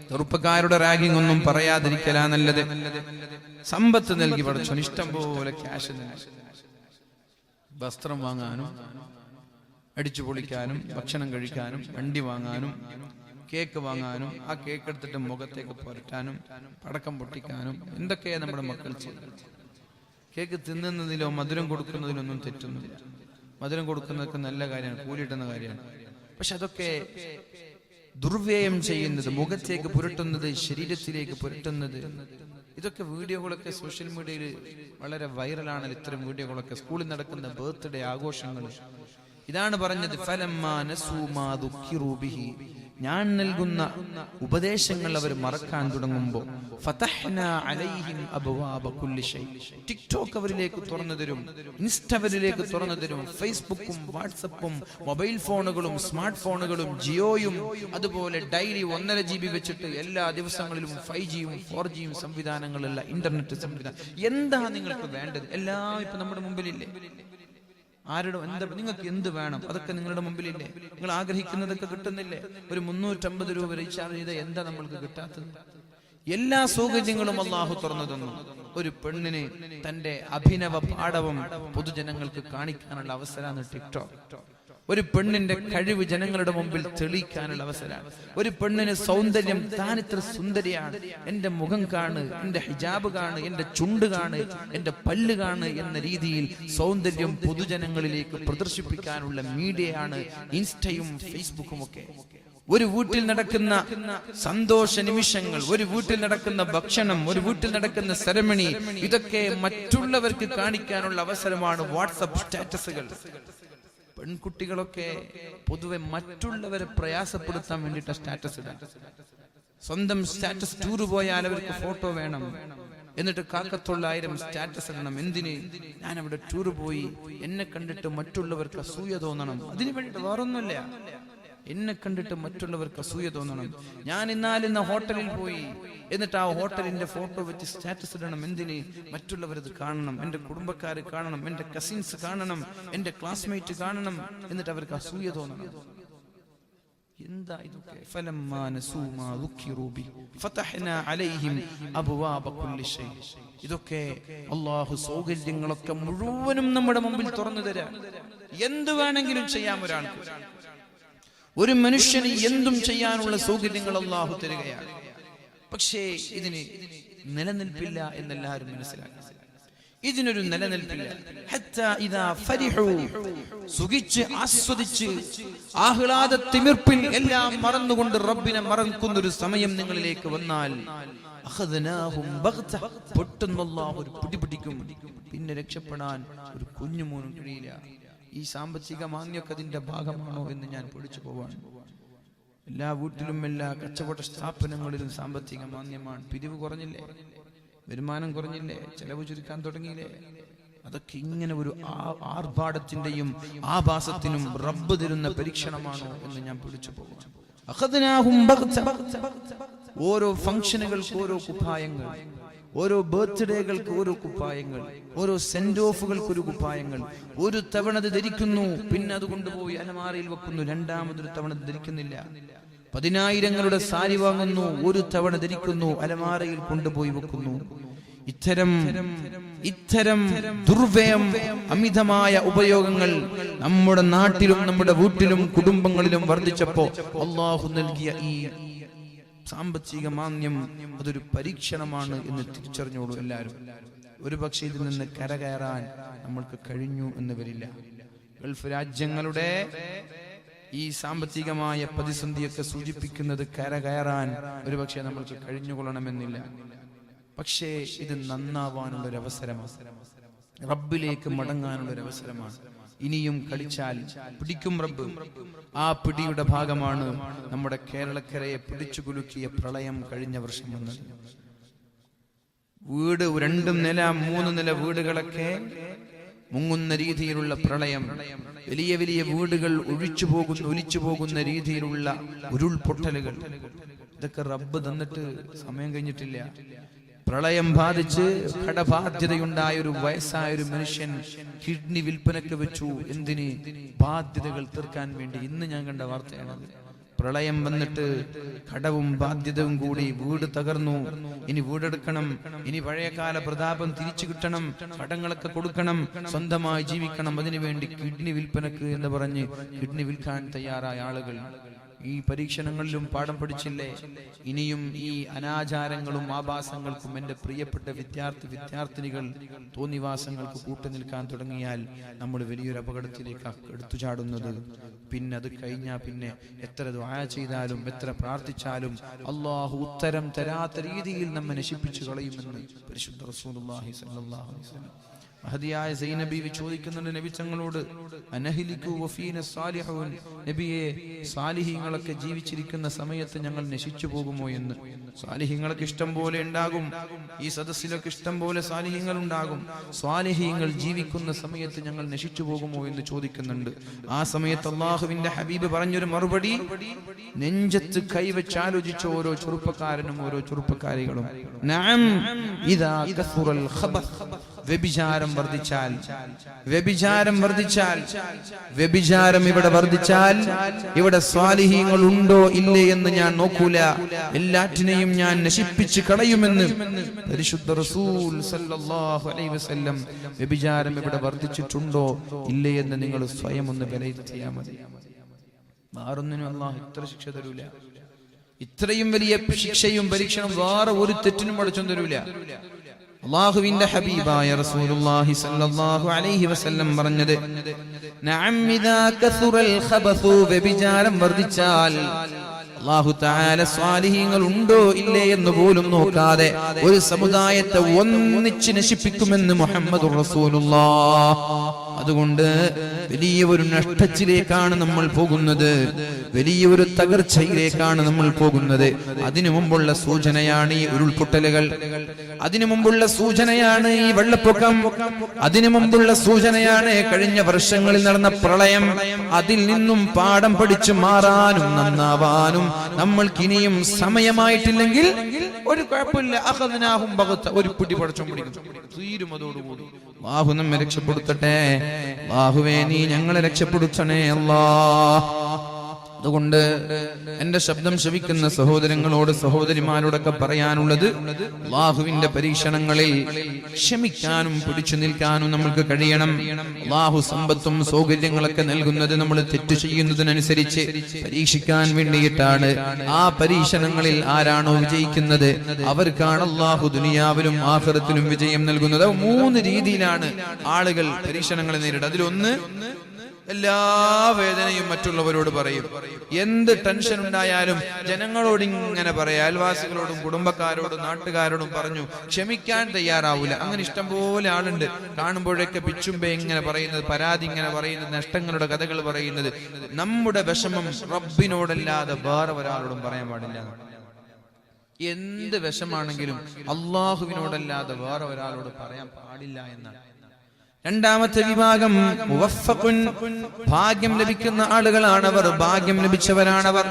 ചെറുപ്പക്കാരുടെ റാഗിംഗ് ഒന്നും പറയാതിരിക്കലാ നല്ലത്. സമ്പത്ത് നൽകി പഠിച്ചു, ഇഷ്ടം പോലെ ക്യാഷ് നൽകി, വസ്ത്രം വാങ്ങാനും അടിച്ചു പൊളിക്കാനും ഭക്ഷണം കഴിക്കാനും വണ്ടി വാങ്ങാനും കേക്ക് വാങ്ങാനും ആ കേക്ക് എടുത്തിട്ട് മുഖത്തേക്ക് പുരട്ടാനും പടക്കം പൊട്ടിക്കാനും എന്തൊക്കെയാ നമ്മുടെ മക്കൾ ചെയ്യുന്നത്. കേക്ക് തിന്നുന്നതിലോ മധുരം കൊടുക്കുന്നതിലൊന്നും തെറ്റൊന്നുമില്ല. മധുരം കൊടുക്കുന്നതൊക്കെ നല്ല കാര്യമാണ്, കൂലിട്ടുന്ന കാര്യമാണ്. പക്ഷെ അതൊക്കെ ദുർവ്യയം ചെയ്യുന്നത്, മുഖത്തേക്ക് പുരട്ടുന്നത്, ശരീരത്തിലേക്ക് പുരട്ടുന്നത്, ഇതൊക്കെ വീഡിയോകളൊക്കെ സോഷ്യൽ മീഡിയയിൽ വളരെ വൈറലാണ്. ഇത്തരം വീഡിയോകളൊക്കെ സ്കൂളിൽ നടക്കുന്ന ബർത്ത്ഡേ ആഘോഷങ്ങൾ. ഇതാണ് പറഞ്ഞത് ഫലമ്മാ നസൂ മാ ദുഃഖിറൂ ബിഹി. ഞാൻ നൽകുന്ന ഉപദേശങ്ങൾ അവർ മറക്കാൻ തുടങ്ങുമ്പോൾ ഫതഹ്നാ അലൈഹിം അബ്വാബ കുല്ലി ശൈ. ടിക്ടോക്ക് അവരിലേക്ക് തുറന്നു തരും, ഇൻസ്റ്റ അവരിലേക്ക് തുറന്നു തരും, ഫേസ്ബുക്കും വാട്സപ്പും മൊബൈൽ ഫോണുകളും സ്മാർട്ട് ഫോണുകളും ജിയോയും അതുപോലെ ഡെയിലി 1.5 GB വെച്ചിട്ട് എല്ലാ ദിവസങ്ങളിലും 5Gയും 4Gയും സംവിധാനങ്ങളുള്ള ഇന്റർനെറ്റ് സംവിധാനം. എന്താ നിങ്ങൾക്ക് വേണ്ടത്? എല്ലാം ഇപ്പൊ നമ്മുടെ മുമ്പിലില്ലേ? ആരുടെ എന്താ നിങ്ങൾക്ക് എന്ത് വേണം അതൊക്കെ നിങ്ങളുടെ മുമ്പിലില്ലേ? നിങ്ങൾ ആഗ്രഹിക്കുന്നതൊക്കെ കിട്ടുന്നില്ലേ? ഒരു 350 രൂപ റീചാർജ് ചെയ്ത എന്താ നമ്മൾക്ക് കിട്ടാത്തത്? എല്ലാ സൗകര്യങ്ങളും അല്ലാഹു തുറന്നു തന്നു. ഒരു പെണ്ണിന് തന്റെ അഭിനവ പാടവം പൊതുജനങ്ങൾക്ക് കാണിക്കാനുള്ള അവസരമാണ് ടിക്ടോക്ക്. ഒരു പെണ്ണിന്റെ കഴിവ് ജനങ്ങളുടെ മുമ്പിൽ തെളിയിക്കാനുള്ള അവസരമാണ്. ഒരു പെണ്ണിന് സൗന്ദര്യം, താൻ ഇത്ര സുന്ദരിയാണ്, എന്റെ മുഖം കാണ്, എന്റെ ഹിജാബ് കാണ്, എന്റെ ചുണ്ട് കാണ്, എന്റെ പല്ല് കാണ് എന്ന രീതിയിൽ സൗന്ദര്യം പൊതുജനങ്ങളിലേക്ക് പ്രദർശിപ്പിക്കാനുള്ള മീഡിയയാണ് ഇൻസ്റ്റയും ഫേസ്ബുക്കും ഒക്കെ. ഒരു വീട്ടിൽ നടക്കുന്ന സന്തോഷ നിമിഷങ്ങൾ, ഒരു വീട്ടിൽ നടക്കുന്ന ഭക്ഷണം, ഒരു വീട്ടിൽ നടക്കുന്ന സെറമണി, ഇതൊക്കെ മറ്റുള്ളവർക്ക് കാണിക്കാനുള്ള അവസരമാണ് വാട്സപ്പ് സ്റ്റാറ്റസുകൾ. പെൺകുട്ടികളൊക്കെ പൊതുവെ മറ്റുള്ളവരെ പ്രയാസപ്പെടുത്താൻ വേണ്ടിയിട്ട് സ്റ്റാറ്റസ് ഇടാം. സ്വന്തം സ്റ്റാറ്റസ്, ടൂർ പോയാൽ അവർക്ക് ഫോട്ടോ വേണം, എന്നിട്ട് 1,000 സ്റ്റാറ്റസ് ഇടണം. എന്തിന്? ഞാൻ അവിടെ ടൂർ പോയി, എന്നെ കണ്ടിട്ട് മറ്റുള്ളവർക്ക് അസൂയ തോന്നണം. അതിനു വേണ്ടിയിട്ട് വേറൊന്നുമില്ല. എന്നെ കണ്ടിട്ട് മറ്റുള്ളവർക്ക് അസൂയ തോന്നണം. ഞാൻ ഇന്നാലിന്ന ഹോട്ടലിൽ പോയി, എന്നിട്ട് ആ ഹോട്ടലിന്റെ ഫോട്ടോ വെച്ച് സ്റ്റാറ്റസ് ഇടണം. എന്തിന്? മറ്റുള്ളവരത് കാണണം, എന്റെ കുടുംബക്കാർ കാണണം, എന്റെ കസിൻസ് കാണണം, എന്റെ ക്ലാസ്മേറ്റ് കാണണം, എന്നിട്ട് അവർക്ക് അസൂയ തോന്നണം. എന്താ ഇതൊക്കെ? ഫലമ്മാ നസൂ മാ ദുഃഖിറൂ ബിഹി ഫതഹ്നാ അലൈഹിം അബ്വാബ കുല്ലി ശൈ. ഇതൊക്കെ അല്ലാഹു സൗകര്യങ്ങളൊക്കെ മുഴുവനും നമ്മുടെ മുമ്പിൽ തുറന്നു തരാം. എന്ത് വേണമെങ്കിലും ചെയ്യാം ഒരാൾക്ക്. ഒരു മനുഷ്യന് എന്തും ചെയ്യാനുള്ള സൗകര്യങ്ങൾ അല്ലാഹു തരികയാണ്. പക്ഷേ ഇതിന് നിലനിൽപ്പില്ല എന്നെല്ലാവരും മനസ്സിലാക്കി. ഇതിനൊരു നിലനിൽപ്പില്ല. ഹത്താ ഇദാ ഫരിഹു, സുഖിച്ച് ആസ്വദിച്ച് ആഹ്ലാദ തിമിർപ്പിൽ എല്ലാം മറന്നുകൊണ്ട് റബ്ബിനെ മറക്കുന്നൊരു സമയം നിങ്ങളിലേക്ക് വന്നാൽ അഖദ്നാഹും ബഗ്ത, പെട്ടെന്ന് അല്ലാഹു ഒരു പിടിപിടിക്കും. പിന്നെ രക്ഷപ്പെടാൻ ഒരു കുഞ്ഞുമോനും കഴിയില്ല. ഈ സാമ്പത്തിക മാന്യമൊക്കെ അതിന്റെ ഭാഗമാണോ എന്ന് ഞാൻ പഠിച്ചു പോവാണ്. എല്ലാ വീട്ടിലും എല്ലാ കച്ചവട സ്ഥാപനങ്ങളിലും സാമ്പത്തിക മാന്യമാണ്. പിരിവ് കുറഞ്ഞില്ലേ? വരുമാനം കുറഞ്ഞില്ലേ? ചെലവ് ചുരുക്കാൻ തുടങ്ങിയില്ലേ? അതൊക്കെ ഇങ്ങനെ ഒരു ആർഭാടത്തിന്റെയും ആഭാസത്തിനും റബ്ബ് തരുന്ന പരീക്ഷണമാണോ എന്ന് ഞാൻ പഠിച്ചു പോവാണ്. ഓരോ ഫംഗ്ഷനുകൾക്ക് ഓരോ കുപ്പായങ്ങൾ, ഓരോ ബർത്ത്ഡേകൾക്ക് ഓരോ കുപ്പായങ്ങൾ, ഓരോ സെന്റ് ഓഫുകൾക്ക് ഒരു കുപ്പായങ്ങൾ. ഒരു തവണ അത് ധരിക്കുന്നു, പിന്നെ അത് കൊണ്ടുപോയി അലമാരയിൽ വെക്കുന്നു, രണ്ടാമതൊരു തവണ ധരിക്കുന്നില്ല. 10,000ങ്ങളുടെ സാരി വാങ്ങുന്നു, ഒരു തവണ ധരിക്കുന്നു, അലമാരയിൽ കൊണ്ടുപോയി വെക്കുന്നു. ഇത്തരം ദുർവ്യയം, അമിതമായ ഉപയോഗങ്ങൾ നമ്മുടെ നാട്ടിലും നമ്മുടെ വീട്ടിലും കുടുംബങ്ങളിലും വർദ്ധിച്ചപ്പോ അല്ലാഹു നൽകിയ ഈ സാമ്പത്തിക മാന്യം അതൊരു പരീക്ഷണമാണ് എന്ന് തിരിച്ചറിഞ്ഞോളൂ എല്ലാവരും. ഒരു പക്ഷേ ഇതിൽ നിന്ന് കരകയറാൻ നമ്മൾക്ക് കഴിഞ്ഞു എന്ന് വരില്ല. ഗൾഫ് രാജ്യങ്ങളുടെ ഈ സാമ്പത്തികമായ പ്രതിസന്ധിയൊക്കെ സൂചിപ്പിക്കുന്നത് കരകയറാൻ ഒരുപക്ഷെ നമ്മൾക്ക് കഴിഞ്ഞുകൊള്ളണമെന്നില്ല. പക്ഷേ ഇത് നന്നാവാനുള്ളൊരു അവസരമാണ്, റബ്ബിലേക്ക് മടങ്ങാനുള്ളൊരു അവസരമാണ്. ഇനിയും കളിച്ചാൽ പിടിക്കും റബ്ബ്. ആ പിടിയുടെ ഭാഗമാണ് നമ്മുടെ കേരളക്കരയെ പിടിച്ചു കുലുക്കിയ പ്രളയം കഴിഞ്ഞ വർഷം വന്നത്. വീട് 2 നില 3 നില വീടുകളൊക്കെ മുങ്ങുന്ന രീതിയിലുള്ള പ്രളയം, വലിയ വലിയ വീടുകൾ ഒലിച്ചു പോകുന്ന രീതിയിലുള്ള ഉരുൾപൊട്ടലുകൾ. ഇതൊക്കെ റബ്ബ് തന്നിട്ട് സമയം കഴിഞ്ഞിട്ടില്ല. പ്രളയം ബാധിച്ച് കടബാധ്യതയുണ്ടായ ഒരു വയസ്സായ ഒരു മനുഷ്യൻ കിഡ്നി വിൽപ്പനക്ക് വെച്ചു. എന്തിന്? ബാധ്യതകൾ തീർക്കാൻ വേണ്ടി. ഇന്ന് ഞാൻ കണ്ട വാർത്തയാണത്. പ്രളയം വന്നിട്ട് കടവും ബാധ്യതയും കൂടി വീട് തകർന്നു. ഇനി വീടെടുക്കണം, ഇനി പഴയകാല പ്രതാപം തിരിച്ചു കിട്ടണം, കടങ്ങളൊക്കെ കൊടുക്കണം, സ്വന്തമായി ജീവിക്കണം. അതിനുവേണ്ടി കിഡ്നി വിൽപ്പനക്ക് എന്ന് പറഞ്ഞ് കിഡ്നി വിൽക്കാൻ തയ്യാറായ ആളുകൾ. ഈ പരീക്ഷണങ്ങളിലും പാഠം പഠിച്ചില്ലേ? ഇനിയും ഈ അനാചാരങ്ങളും ആഭാസങ്ങൾക്കും എൻ്റെ പ്രിയപ്പെട്ട വിദ്യാർത്ഥിനികൾ തോന്നിവാസങ്ങൾക്ക് കൂട്ടുനിൽക്കാൻ തുടങ്ങിയാൽ നമ്മൾ വലിയൊരു അപകടത്തിലേക്ക് എടുത്തു ചാടുന്നത്. പിന്നെ അത് കഴിഞ്ഞാൽ പിന്നെ എത്ര ദുആ ചെയ്താലും എത്ര പ്രാർത്ഥിച്ചാലും അള്ളാഹു ഉത്തരം തരാത്ത രീതിയിൽ നമ്മെ നശിപ്പിച്ചു കളയുമെന്ന് പരിശുദ്ധ റസൂലുള്ളാഹി സ്വല്ലല്ലാഹു അലൈഹി വസല്ലം. മഹദിയായ സൈനബി ചോദിക്കുന്നുണ്ട് നബി തങ്ങളോട്, അനഹ്ലികു വഫീന സാലിഹൂൻ, നബിയെ സാലിഹീങ്ങളൊക്കെ ജീവിച്ചിരിക്കുന്ന സമയത്ത് ഞങ്ങൾ നശിച്ചു പോകുമോ എന്ന്. സാലിഹീങ്ങളൊക്കെ ഇഷ്ടം പോലെ ഉണ്ടാകും, ഈ സദസ്സിലൊക്കെ ഇഷ്ടം പോലെ സാലിഹീങ്ങൾ ഉണ്ടാകും. സ്വാലിഹീങ്ങൾ ജീവിക്കുന്ന സമയത്ത് ഞങ്ങൾ നശിച്ചു പോകുമോ എന്ന് ചോദിക്കുന്നുണ്ട്. ആ സമയത്ത് അള്ളാഹുവിന്റെ ഹബീബ് പറഞ്ഞൊരു മറുപടി, നെഞ്ചത്ത് കൈവച്ചാലോചിച്ച ഓരോ ചെറുപ്പക്കാരനും ഓരോ ചെറുപ്പക്കാരികളും, നഅം ഇദാ കസുറൽ ഖബസ്, വ്യഭിചാരം വർദ്ധിച്ചാൽ, വ്യഭിചാരം ഇവിടെ വർദ്ധിച്ചാൽ ഇവിടെ സ്വാലിഹീങ്ങൾ ഉണ്ടോ ഇല്ലേ എന്ന് ഞാൻ നോക്കൂല, എല്ലാറ്റിനെയും ഞാൻ നശിപ്പിച്ച് കളയുമെന്ന് പരിശുദ്ധ റസൂൽ സല്ലല്ലാഹു അലൈഹി വസല്ലം. വ്യഭിചാരം ഇവിടെ വർദ്ധിച്ചിട്ടുണ്ടോ ഇല്ലേ എന്ന് നിങ്ങൾ സ്വയം ഒന്ന് വിലയിരുത്തിയാൽ മതി. മാറുന്നതിനും അല്ലാഹു ഇത്ര ശിക്ഷ തരൂല. ഇത്രയും വലിയ ശിക്ഷയും പരീക്ഷണം വേറെ ഒരു തെറ്റിനും പഠിച്ചു തരൂല. അല്ലാഹുവിന്റെ ഹബീബായ റസൂലുള്ളാഹി സ്വല്ലല്ലാഹു അലൈഹി വസല്ലം പറഞ്ഞത്, നഅം ഇദാ കസുറൽ ഖബസു, വ്യഭിചാരം വർദ്ധിച്ചാൽ അല്ലാഹു തആല സ്വാലിഹീങ്ങൾ ഉണ്ടോ ഇല്ലേ എന്ന് പോലും നോക്കാതെ ഒരു സമുദായത്തെ ഒന്നിച്ച് നശിപ്പിക്കുമെന്ന് മുഹമ്മദുർ റസൂലുള്ളാഹ്. അതുകൊണ്ട് വലിയൊരു നഷ്ടത്തിലേക്കാണ് നമ്മൾ പോകുന്നത്, വലിയൊരു തകർച്ചയിലേക്കാണ് നമ്മൾ പോകുന്നത്. അതിനു മുമ്പുള്ള സൂചനയാണ് ഈ ഉരുൾപൊട്ടലുകൾ, അതിനു മുമ്പുള്ള സൂചനയാണ് ഈ വെള്ളപ്പൊക്കം, അതിനു മുമ്പുള്ള സൂചനയാണ് കഴിഞ്ഞ വർഷങ്ങളിൽ നടന്ന പ്രളയം. അതിൽ നിന്നും പാഠം പഠിച്ചു മാറാനും നന്നാവാനും നമ്മൾക്കിനിയും സമയമായിട്ടില്ലെങ്കിൽ ഒരു കുഴപ്പമില്ല. അഖദ്നാഹും ബഗ്ത, ഒരു പിടി പടച്ചോൻ പിടിക്കും, തീരും അതോടുകൂടി. അല്ലാഹു നമ്മെ രക്ഷപ്പെടുത്തട്ടെ. അല്ലാഹുവേ നീ ഞങ്ങളെ രക്ഷപ്പെടുത്തണേ അല്ലാഹ്. അതുകൊണ്ട് എന്റെ ശബ്ദം ശ്രവിക്കുന്ന സഹോദരങ്ങളോട് സഹോദരിമാരോടൊക്കെ പറയാനുള്ളത്, അല്ലാഹുവിന്റെ പരീക്ഷണങ്ങളിൽ ക്ഷമിക്കാനും പിടിച്ചു നിൽക്കാനും നമ്മൾക്ക് കഴിയണം. അല്ലാഹു സമ്പത്തും സൗകര്യങ്ങളൊക്കെ നൽകുന്നത് നമ്മൾ തെറ്റു ചെയ്യുന്നതിനനുസരിച്ച് പരീക്ഷിക്കാൻ വേണ്ടിയിട്ടാണ്. ആ പരീക്ഷണങ്ങളിൽ ആരാണോ വിജയിക്കുന്നത് അവർക്കാണ് അല്ലാഹു ദുനിയാവിലും ആഖിറത്തിലും വിജയം നൽകുന്നത്. 3 രീതിയിലാണ് ആളുകൾ പരീക്ഷണങ്ങളെ നേരിടുക. അതിലൊന്ന്, എല്ലാ വേദനയും മറ്റുള്ളവരോട് പറയും. എന്ത് ടെൻഷൻ ഉണ്ടായാലും ജനങ്ങളോട് ഇങ്ങനെ പറയാം, അയൽവാസികളോടും കുടുംബക്കാരോടും നാട്ടുകാരോടും പറഞ്ഞു ക്ഷമിക്കാൻ തയ്യാറാവൂല. അങ്ങനെ ഇഷ്ടംപോലെ ആളുണ്ട്. കാണുമ്പോഴൊക്കെ പിച്ചുമ്പേ ഇങ്ങനെ പറയുന്നത്, പരാതി ഇങ്ങനെ പറയുന്നത്, നഷ്ടങ്ങളുടെ കഥകൾ പറയുന്നത്. നമ്മുടെ വിഷമം റബ്ബിനോടല്ലാതെ വേറെ ഒരാളോടും പറയാൻ പാടില്ല. എന്ത് വിഷമാണെങ്കിലും അള്ളാഹുവിനോടല്ലാതെ വേറെ ഒരാളോട് പറയാൻ പാടില്ല എന്നാണ്. രണ്ടാമത്തെ വിഭാഗം മുവഫഖുൻ, ഭാഗ്യം ലഭിക്കുന്ന ആളുകളാണവർ, ഭാഗ്യം ലഭിച്ചവരാണവർ.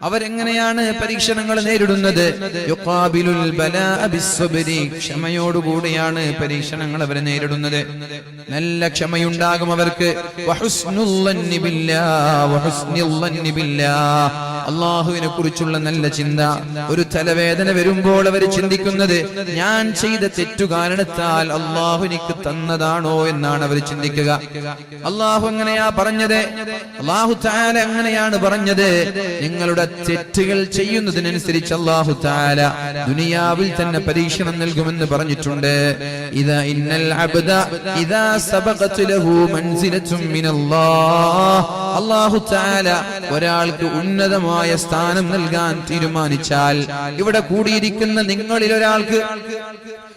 അവരെങ്ങനെയാണ് പരീക്ഷണങ്ങൾ നേരിടുന്നത്? യുഖാബിലുൽ ബലാഅ ബിസ്സബ്രി, ക്ഷമയോടുകൂടിയാണ് പരീക്ഷണങ്ങൾ അവർ നേരിടുന്നത്. നല്ല ക്ഷമയുണ്ടാകും അവർക്ക്. വഹുസ്നുൽ ളന്നി ബില്ലാഹ്, വഹുസ്നുൽ ളന്നി ബില്ലാഹ്, അല്ലാഹുവിനെ കുറിച്ചുള്ള നല്ല ചിന്ത. ഒരു തലവേദന വരുമ്പോൾ അവർ ചിന്തിക്കുന്നത്, ഞാൻ ചെയ്ത തെറ്റു കാരണത്താൽ അല്ലാഹു എനിക്ക് തന്നതാണോ എന്നാണ് അവർ ചിന്തിക്കുക. അല്ലാഹു അങ്ങനെയാ പറഞ്ഞത്, അല്ലാഹു തആല അങ്ങനെയാണ് പറഞ്ഞത്. നിങ്ങളുടെ തെറ്റുകൾ ചെയ്യുന്നതിനനുസരിച്ച് അല്ലാഹു തആല ദുനിയാവിൽ തന്നെ പരീക്ഷണം നൽകുമെന്ന് പറഞ്ഞിട്ടുണ്ട്. ഇദാ ഇന്നൽ അബ്ദ ഇദാ സബഖത് ലഹു മൻസിലത്തുൻ മിനല്ലാഹ്, അല്ലാഹു തആല ഒരാൾക്ക് ഉന്നതമായ സ്ഥാനം നൽകാൻ തീരുമാനിച്ചാൽ, ഇവിടെ കൂടിയിരിക്കുന്ന നിങ്ങളിൽ ഒരാൾക്ക്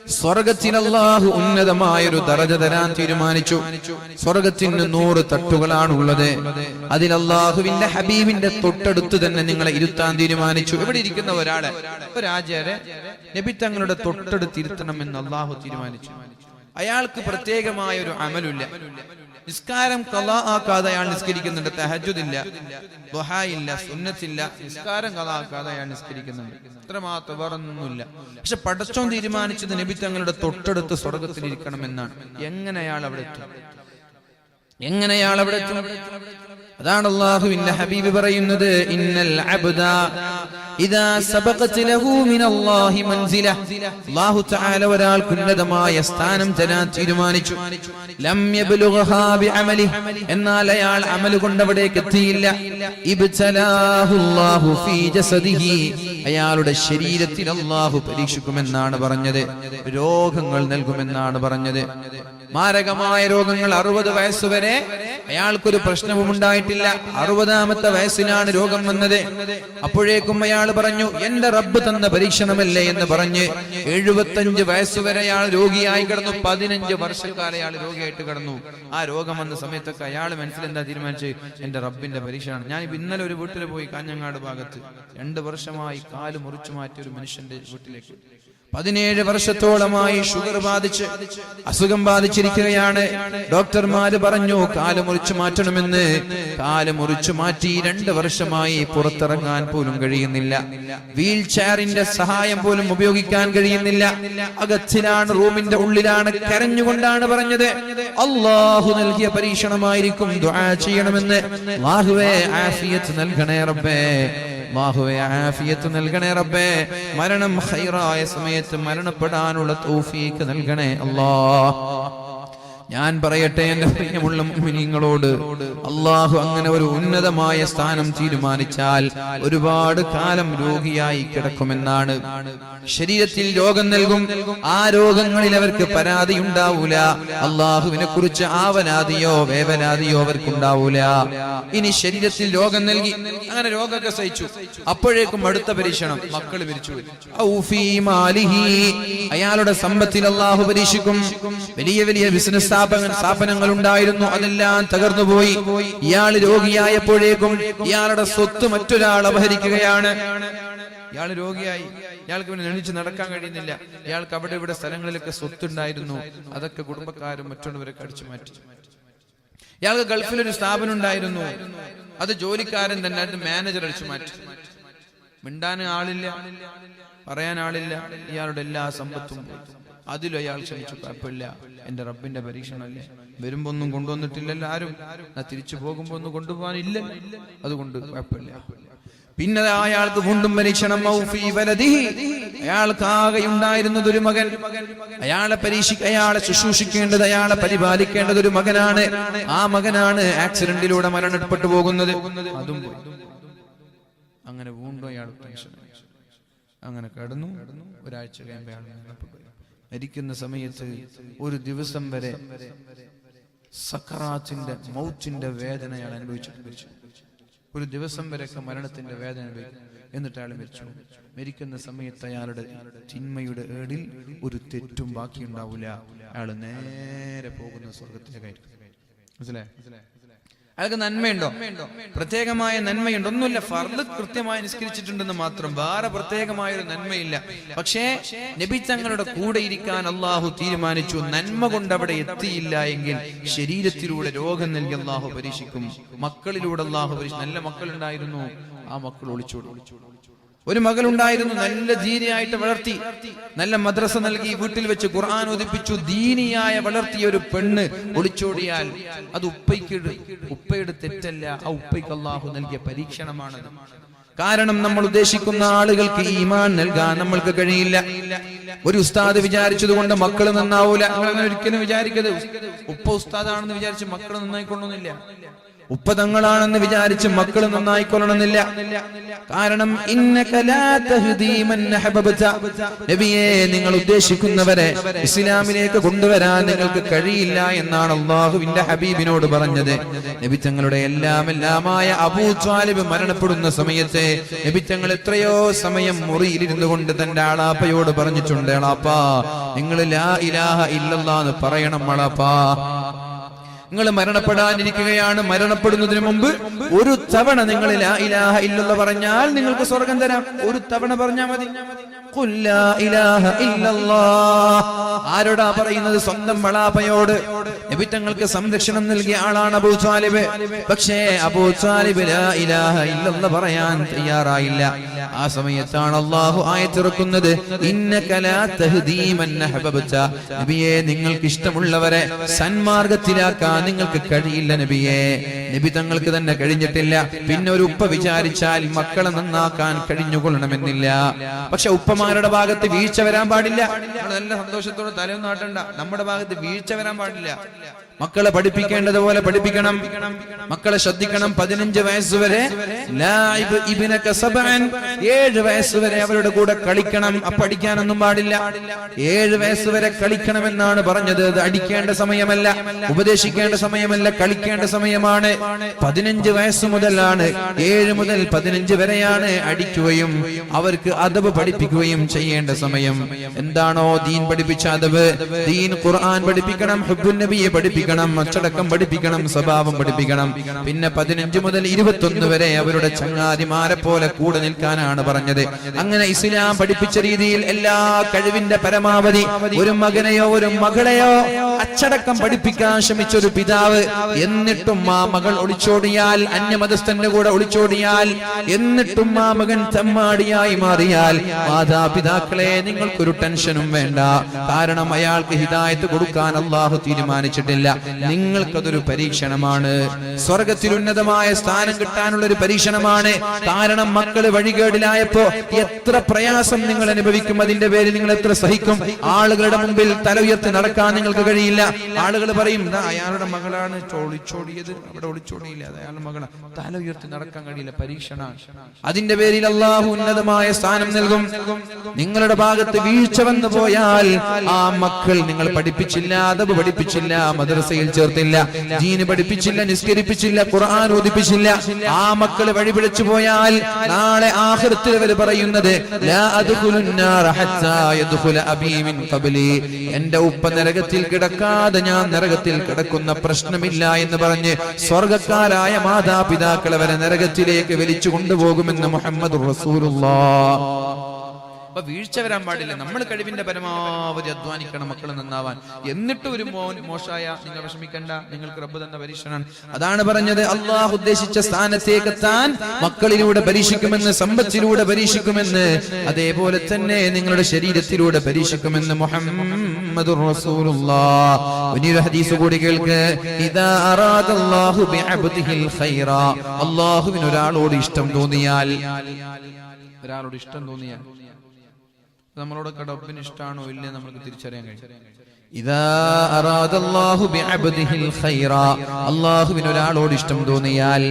സ്വർഗത്തിന് അല്ലാഹു ഉന്നതമായൊരു ദറജ തരാൻ തീരുമാനിച്ചു. സ്വർഗത്തിന് 100 തട്ടുകളാണുള്ളത്. അതിൽ അല്ലാഹുവിന്റെ ഹബീബിന്റെ തൊട്ടടുത്ത് തന്നെ നിങ്ങളെ ഇരുത്താൻ തീരുമാനിച്ചു. ഇവിടെ ഇരിക്കുന്ന ഒരാളെ, ഒരു ആചാര്യ നബി തങ്ങളുടെ തൊട്ടടുത്ത് ഇരുത്തണമെന്ന് അല്ലാഹു തീരുമാനിച്ചു. അയാൾക്ക് പ്രത്യേകമായ ഒരു അമലില്ല. നിസ്കാരം ഖളാ ആക്കാതെ അയാൾ നിസ്കരിക്കുന്നുണ്ട്. തഹജ്ജുദില്ല, ദുഹാ ഇല്ല, സുന്നത്തില്ല. നിസ്കാരം ഖളാ ആക്കാതെ അയാൾ നിസ്കരിക്കുന്നുണ്ട്. ഇത്രമാത്രം വേറൊന്നുമില്ല. പക്ഷെ പടച്ചോൻ തീരുമാനിച്ചത് നബി തങ്ങളുടെ തൊട്ടടുത്ത് സ്വർഗത്തിൽ ഇരിക്കണമെന്നാണ്. എങ്ങനെ അയാൾ അവിടെ എത്തും? അതാണ് അല്ലാഹുവിന്റെ ഹബീബ് പറയുന്നത്, ഇന്നൽ അബ്ദ ഇദാ സബഖത് ലഹു മിനല്ലാഹി മൻസില. അല്ലാഹു തആല ഒരാൾക്ക് ഉന്നതമായ സ്ഥാനം തരാൻ തീരുമാനിച്ചു. ലം യബ്ലുഗ്ഹാ ബിഅമലി, എന്നാൽ അയാൾ അമൽ കൊണ്ട് അവിടേക്ക് എത്തിയില്ല. ഇബ്തലാഹു അല്ലാഹു ഫീ ജസദിഹി, അയാളുടെ ശരീരത്തിൽ അല്ലാഹു പരീക്ഷിക്കുമെന്നാണ് പറഞ്ഞത്. രോഗങ്ങൾ നൽകുമെന്നാണ് പറഞ്ഞത്. മാരകമായ രോഗങ്ങൾ. 60 വയസ്സുവരെ അയാൾക്കൊരു പ്രശ്നവും ഉണ്ടായിട്ടില്ല. 60ാമത്തെ വയസ്സിലാണ് രോഗം വന്നത്. അപ്പോഴേക്കും അയാൾ പറഞ്ഞു, എന്റെ റബ്ബ് തന്ന പരീക്ഷണമല്ലേ എന്ന് പറഞ്ഞ് 75 വയസ്സുവരെ അയാൾ രോഗിയായി കിടന്നു. 15 വർഷക്കാലം അയാൾ രോഗിയായിട്ട് കിടന്നു. ആ രോഗം വന്ന സമയത്തൊക്കെ അയാൾ മനസ്സിലെന്താ തീരുമാനിച്ച്, എന്റെ റബ്ബിന്റെ പരീക്ഷയാണ്. ഞാൻ ഇന്നലെ ഒരു വീട്ടിൽ പോയി, കാഞ്ഞങ്ങാട് ഭാഗത്ത് 2 വർഷമായി കാല് മുറിച്ചു മാറ്റിയ ഒരു മനുഷ്യന്റെ വീട്ടിലേക്ക്. 17 വർഷത്തോളമായി ഷുഗർ ബാധിച്ച് അസുഖം ബാധിച്ചിരിക്കുകയാണ്. ഡോക്ടർമാര് പറഞ്ഞു കാല് മുറിച്ചു മാറ്റണമെന്ന്. കാല് മുറിച്ചു മാറ്റി 2 വർഷമായി പുറത്തിറങ്ങാൻ പോലും കഴിയുന്നില്ല. വീൽ ചെയറിന്റെ സഹായം പോലും ഉപയോഗിക്കാൻ കഴിയുന്നില്ല. അകത്തിലാണ്, റൂമിന്റെ ഉള്ളിലാണ്. കരഞ്ഞുകൊണ്ടാണ് പറഞ്ഞത്, അല്ലാഹു നൽകിയ പരീക്ഷണമായിരിക്കും, ദുആ ചെയ്യണമെന്ന്. അല്ലാഹുവേ ആഫിയത്ത് നൽകണേ റബ്ബേ, അല്ലാഹുവേ ആഫിയത്ത് നൽകണേ റബ്ബേ. മരണം ഖൈറായ സമയത്ത് മരണപ്പെടാനുള്ള തൗഫീഖ് നൽകണേ അല്ലാഹ്. ഞാൻ പറയട്ടെ എന്റെ പ്രിയമുള്ള മുഅ്മിനീങ്ങളോട്, അല്ലാഹു അങ്ങനെ ഒരു ഉന്നതമായ സ്ഥാനം തീരുമാനിച്ചാൽ ഒരുപാട് കാലം രോഗിയായി കിടക്കുമെന്നാണ്. ശരീരത്തിൽ രോഗം നൽകും. ആ രോഗങ്ങളിൽ അവർക്ക് പരാതി ഉണ്ടാവൂല. അല്ലാഹുവിനെ കുറിച്ച് ആവലാതിയോ വേവലാതിയോ അവർക്കുണ്ടാവൂല. ഇനി ശരീരത്തിൽ രോഗം നൽകി, അങ്ങനെ രോഗമൊക്കെ സഹിച്ചു. അപ്പോഴേക്കും അടുത്ത പരീക്ഷണം, മക്കൾ മരിച്ചു. അയാളുടെ സമ്പത്തിൽ അല്ലാഹു പരീക്ഷിക്കും. വലിയ വലിയ ബിസിനസ് സ്ഥാപനങ്ങൾ ഉണ്ടായിരുന്നു, അതെല്ലാം തകർന്നുപോയി. ഇയാൾ രോഗിയായപ്പോഴേക്കും ഇയാളുടെ സ്വത്ത് മറ്റൊരാൾ അപഹരിക്കുകയാണ്. ഇയാൾ രോഗിയായി, ഇയാൾക്ക് പിന്നെ എണീച്ച് നടക്കാൻ കഴിയുന്നില്ല. ഇയാൾക്ക് അവിടെ ഇവിടെ സ്ഥലങ്ങളിലൊക്കെ സ്വത്തുണ്ടായിരുന്നു, അതൊക്കെ കുടുംബക്കാരും മറ്റുള്ളവരൊക്കെ അടിച്ചു മാറ്റി. ഇയാൾക്ക് ഗൾഫിലൊരു സ്ഥാപനം ഉണ്ടായിരുന്നു, അത് ജോലിക്കാരൻ തന്നെ മാനേജർ അടിച്ചു മാറ്റി. മിണ്ടാൻ ആളില്ല, പറയാൻ ആളില്ല. ഇയാളുടെ എല്ലാ സമ്പത്തും അതിലും അയാൾ ക്ഷമിച്ചു. കുഴപ്പമില്ല, എന്റെ റബ്ബിന്റെ പരീക്ഷണമല്ലേ, വരുമ്പോ ഒന്നും കൊണ്ടുവന്നിട്ടില്ലല്ലോ ആരും, തിരിച്ചു പോകുമ്പോ ഒന്നും കൊണ്ടുപോകാനില്ല, അതുകൊണ്ട് കുഴപ്പമില്ല. പിന്നെ അയാൾക്ക് വീണ്ടും പരീക്ഷണം. അയാൾക്ക് ആകെയുണ്ടായിരുന്നത് ഒരു മകൻ. അയാളെ ശുശ്രൂഷിക്കേണ്ടത്, അയാളെ പരിപാലിക്കേണ്ടത് ഒരു മകനാണ്. ആ മകനാണ് ആക്സിഡന്റിലൂടെ മരണപ്പെട്ടു പോകുന്നത്. അതും പോയി. അങ്ങനെ വീണ്ടും അയാൾ അങ്ങനെ കിടന്നു. ഒരാഴ്ച കഴിയുമ്പോൾ അയാൾ മരിക്കുന്ന സമയത്ത് ഒരു ദിവസം വരെ സക്കറാത്തിന്റെ മൗത്തിന്റെ വേദന അയാൾ അനുഭവിച്ചു. ഒരു ദിവസം വരെയൊക്കെ മരണത്തിന്റെ വേദന അനുഭവിക്കും. എന്നിട്ട് അയാൾ മരിച്ചു. മരിക്കുന്ന സമയത്ത് അയാളുടെ തിന്മയുടെ ഏടിൽ ഒരു തെറ്റും ബാക്കിയുണ്ടാവില്ല. അയാൾ നേരെ പോകുന്ന സ്വർഗത്തിലേക്കായിരിക്കും. മനസ്സിലായോ? അയാൾക്ക് നന്മയുണ്ടോ? പ്രത്യേകമായ നന്മയുണ്ട്? ഒന്നുമില്ല. ഫർള് കൃത്യമായി നിസ്കരിച്ചിട്ടുണ്ടെന്ന് മാത്രം, വേറെ പ്രത്യേകമായ ഒരു നന്മയില്ല. പക്ഷേ നബി തങ്ങളുടെ കൂടെ ഇരിക്കാൻ അള്ളാഹു തീരുമാനിച്ചു. നന്മ കൊണ്ട് അവിടെ എത്തിയില്ല എങ്കിൽ ശരീരത്തിലൂടെ രോഗം നൽകി അള്ളാഹു പരീക്ഷിക്കും. മക്കളിലൂടെ അള്ളാഹു പരീക്ഷിക്കും. നല്ല മക്കളുണ്ടായിരുന്നു, ആ മക്കൾ ഒളിച്ചോടും. ഒരു മകളുണ്ടായിരുന്നു, നല്ല ദീനിയായിട്ട് വളർത്തി, നല്ല മദ്രസ നൽകി, വീട്ടിൽ വെച്ച് ഖുർആൻ ഓതിപ്പിച്ചു. ദീനിയായ വളർത്തിയ ഒരു പെണ്ണ് ഒളിച്ചോടിയാൽ അത് ഉപ്പയുടെ തെറ്റല്ല, ആ ഉപ്പയ്ക്ക് അല്ലാഹു നൽകിയ പരീക്ഷണമാണത്. കാരണം നമ്മൾ ഉദ്ദേശിക്കുന്ന ആളുകൾക്ക് ഈമാൻ നൽകാൻ നമ്മൾക്ക് കഴിയില്ല. ഒരു ഉസ്താദ് വിചാരിച്ചതുകൊണ്ട് മക്കൾ നന്നാവൂല. അങ്ങനെ ഒരിക്കലും വിചാരിക്കരുത്. ഉപ്പ ഉസ്താദാണെന്ന് വിചാരിച്ച് മക്കൾ നന്നായിക്കൊള്ളുന്നില്ല. ഉപ്പതങ്ങളാണെന്ന് വിചാരിച്ച് മക്കൾ നന്നായിക്കൊള്ളണമെന്നില്ല. കാരണം ഇന്നക ലാ തഹ്ദീ മൻ അഹ്ബബ്ത, നബിയേ നിങ്ങൾ ഉദ്ദേശിക്കുന്നവരെ ഇസ്ലാമിലേക്ക് കൊണ്ടുവരാൻ നിങ്ങൾക്ക് കഴിയില്ല എന്നാണ് അല്ലാഹുവിന്റെ ഹബീബിനോട് പറഞ്ഞത്. നബി തങ്ങളുടെ എല്ലാമായ അബൂ ത്വാലിബ് മരണപ്പെടുന്ന സമയത്ത് നബി തങ്ങൾ എത്രയോ സമയം മുറിയിലിരുന്നു കൊണ്ട് തന്റെ ആളാപ്പയോട് പറഞ്ഞിട്ടുണ്ട്, ആളാപ്പാ നിങ്ങൾ ലാ ഇലാഹ ഇല്ലല്ലാഹ് എന്ന് പറയണം ആളാപ്പാ, നിങ്ങൾ മരണപ്പെടാനിരിക്കുകയാണ്, മരണപ്പെടുന്നതിന് മുമ്പ് ഒരു തവണ നിങ്ങൾ ലാ ഇലാഹ ഇല്ലല്ലാഹ് പറഞ്ഞാൽ നിങ്ങൾക്ക് സ്വർഗം തരാം. ഒരു തവണ പറഞ്ഞാൽ മതി. ഖുൽ ലാ ഇലാഹ ഇല്ലല്ലാഹ്. ആരോടാ പറയുന്നത്? സ്വന്തം വളാപ്പയോട്. നബി തങ്ങൾക്ക് സംരക്ഷണം നൽകിയ ആളാണ് അബൂ ത്വാലിബ്. പക്ഷേ അബൂ ത്വാലിബ് ലാ ഇലാഹ ഇല്ലല്ലാഹ് പറയാൻ തയ്യാറായില്ല. ആ സമയത്താണ് അല്ലാഹു ആയത്തിറക്കുന്നത്, ഇന്നക ലാ തഹ്ദീ മൻ അഹ്ബബ്ത, നബിയേ നിങ്ങൾക്ക് ഇഷ്ടമുള്ളവരെ സന്മാർഗത്തിലാക്കാൻ നിങ്ങൾക്ക് കഴിയില്ല നബിയേ. നബി തങ്ങൾക്ക് തന്നെ കഴിഞ്ഞിട്ടില്ല. പിന്നെ ഒരു ഉപ്പ വിചാരിച്ചാൽ മക്കളെ നന്നാക്കാൻ കഴിഞ്ഞുകൊള്ളണമെന്നില്ല. പക്ഷെ ഉപ്പമാരുടെ ഭാഗത്ത് വീഴ്ച വരാൻ പാടില്ല. നല്ല സന്തോഷത്തോടെ തലയൊന്നും നാട്ടണ്ട. നമ്മുടെ ഭാഗത്ത് വീഴ്ച വരാൻ പാടില്ല. മക്കളെ പഠിപ്പിക്കേണ്ടതുപോലെ പഠിപ്പിക്കണം. മക്കളെ ശ്രദ്ധിക്കണം. 15 വയസ്സുവരെ 7 വയസ്സുവരെ അവരുടെ കൂടെ കളിക്കണം. പഠിക്കാനൊന്നും പാടില്ല. 7 വയസ്സുവരെ കളിക്കണമെന്നാണ് പറഞ്ഞത്. അത് അടിക്കേണ്ട സമയമല്ല, ഉപദേശിക്കേണ്ട സമയമല്ല, കളിക്കേണ്ട സമയമാണ്. 15 വയസ്സ് മുതലാണ്, 7 മുതൽ 15 വരെയാണ് അടിക്കുകയും അവർക്ക് അദബ് പഠിപ്പിക്കുകയും ചെയ്യേണ്ട സമയം. എന്താണോ ദീൻ പഠിപ്പിച്ച അദബ്, ദീൻ ഖുർആൻ പഠിപ്പിക്കണം, ഹുബ്ബുൻ നബിയെ പഠിപ്പിക്കണം, അച്ചടക്കം പഠിപ്പിക്കണം, സ്വഭാവം പഠിപ്പിക്കണം. പിന്നെ 15 മുതൽ 21 വരെ അവരുടെ ചങ്ങാതിമാരെ പോലെ കൂടെ നിൽക്കാനാണ് പറഞ്ഞത്. അങ്ങനെ ഇസ്ലാം പഠിപ്പിച്ച രീതിയിൽ എല്ലാ കഴിവിന്റെ പരമാവധി ഒരു മകനെയോ ഒരു മകളെയോ അച്ചടക്കം പഠിപ്പിക്കാൻ ശ്രമിച്ച ഒരു പിതാവ്, എന്നിട്ടും ആ മകൾ ഒളിച്ചോടിയാൽ, അന്യമതസ്ഥന്റെ കൂടെ ഒളിച്ചോടിയാൽ, എന്നിട്ടും ആ മകൻ തെമ്മാടിയായി മാറിയാൽ, മാതാപിതാക്കളെ നിങ്ങൾക്കൊരു ടെൻഷനും വേണ്ട. കാരണം അയാൾക്ക് ഹിദായത്ത് കൊടുക്കാൻ അല്ലാഹു തീരുമാനിച്ചിട്ടില്ല. നിങ്ങൾക്കതൊരു പരീക്ഷണമാണ്. സ്വർഗത്തിൽ ഉന്നതമായ സ്ഥാനം കിട്ടാനുള്ള ഒരു പരീക്ഷണമാണ്. കാരണം മക്കള് വഴികേടിലായപ്പോ എത്ര പ്രയാസം നിങ്ങൾ അനുഭവിക്കും, അതിന്റെ പേരിൽ നിങ്ങൾ എത്ര സഹിക്കും. ആളുകളുടെ മുമ്പിൽ തല ഉയർത്തി നടക്കാൻ നിങ്ങൾക്ക് കഴിയില്ല. ആളുകൾ പറയും, അയാളുടെ മകളാണ് ഒളിച്ചോടിയത്, അവിടെ ഒളിച്ചോടിയില്ല, അത് അയാളുടെ മകളാണ്. തല ഉയർത്തി നടക്കാൻ കഴിയില്ല, പരീക്ഷണമാണ്. അതിന്റെ പേരിൽ അല്ലാഹു ഉന്നതമായ സ്ഥാനം നൽകും. നിങ്ങളുടെ ഭാഗത്ത് വീഴ്ച വന്നു പോയാൽ ആ മക്കൾ നിങ്ങൾ പഠിപ്പിച്ചില്ല, അദബ് പഠിപ്പിച്ചില്ല, മദ്രസയിൽ ചേർത്തില്ല, ദീൻ പഠിപ്പിച്ചില്ല, നിസ്കരിപ്പിച്ചില്ല, ഖുർആൻ ഓതിപ്പിച്ചില്ല, ആ മക്കൾ വഴിപിഴച്ചു പോയാൽ നാളെ ആഖിറത്തിൽ അവർ പറയുന്നത്, ലാ അദ്ഖുലുൻ നാറ ഹത്താ യദ്ഖുല അബീ മിൻ ഖബ്ലി, എന്റെ ഉപ്പ നരകത്തിൽ കിടക്കാതെ ഞാൻ നരകത്തിൽ കിടക്കുന്ന പ്രശ്നമില്ല എന്ന് പറഞ്ഞ് സ്വർഗ്ഗക്കാരായ മാതാപിതാക്കളെ വരെ നരകത്തിലേക്ക് വലിച്ചു കൊണ്ടുപോകുമെന്ന് മുഹമ്മദുർ റസൂലുള്ളാഹ്. അപ്പൊ വീഴ്ച വരാൻ പാടില്ല. നമ്മൾ കഴിവിന്റെ പരമാവധി അധ്വാനിക്കണം മക്കൾ നന്നാവാൻ. എന്നിട്ട് ഒരു മോശമായ നിങ്ങൾ വിഷമിക്കണ്ട, നിങ്ങൾക്ക് റബ്ബ് തന്ന പരീക്ഷണം. അതാണ് പറഞ്ഞത്, അള്ളാഹു ഉദ്ദേശിച്ച സ്ഥാനത്തേക്ക് എത്താൻ മക്കളിലൂടെ പരീക്ഷിക്കുമെന്ന്, സമ്പത്തിലൂടെ പരീക്ഷിക്കുമെന്ന്, അതേപോലെ തന്നെ നിങ്ങളുടെ ശരീരത്തിലൂടെ പരീക്ഷിക്കുമെന്ന് മുഹമ്മദുർ റസൂലുള്ളാഹ്. വലിയൊരു ഹദീസ് കൂടി കേൾക്ക്. ഇദാ അറാദല്ലാഹു ബിഅബ്ദിഹിൽ ഖൈറ, അല്ലാഹുവിന് ഒരാളോട് ഇഷ്ടം തോന്നിയാൽ, നമ്മളോടൊക്കെ റബ്ബിന് ഇഷ്ടമാണോ ഇല്ലേ നമുക്ക് തിരിച്ചറിയാൻ കഴിയും. ഇദാ അറാദല്ലാഹു ബിഅബ്ദിഹിൽ ഖൈറ, അല്ലാഹുവിന് ഒരാളോട് ഇഷ്ടം തോന്നിയാൽ,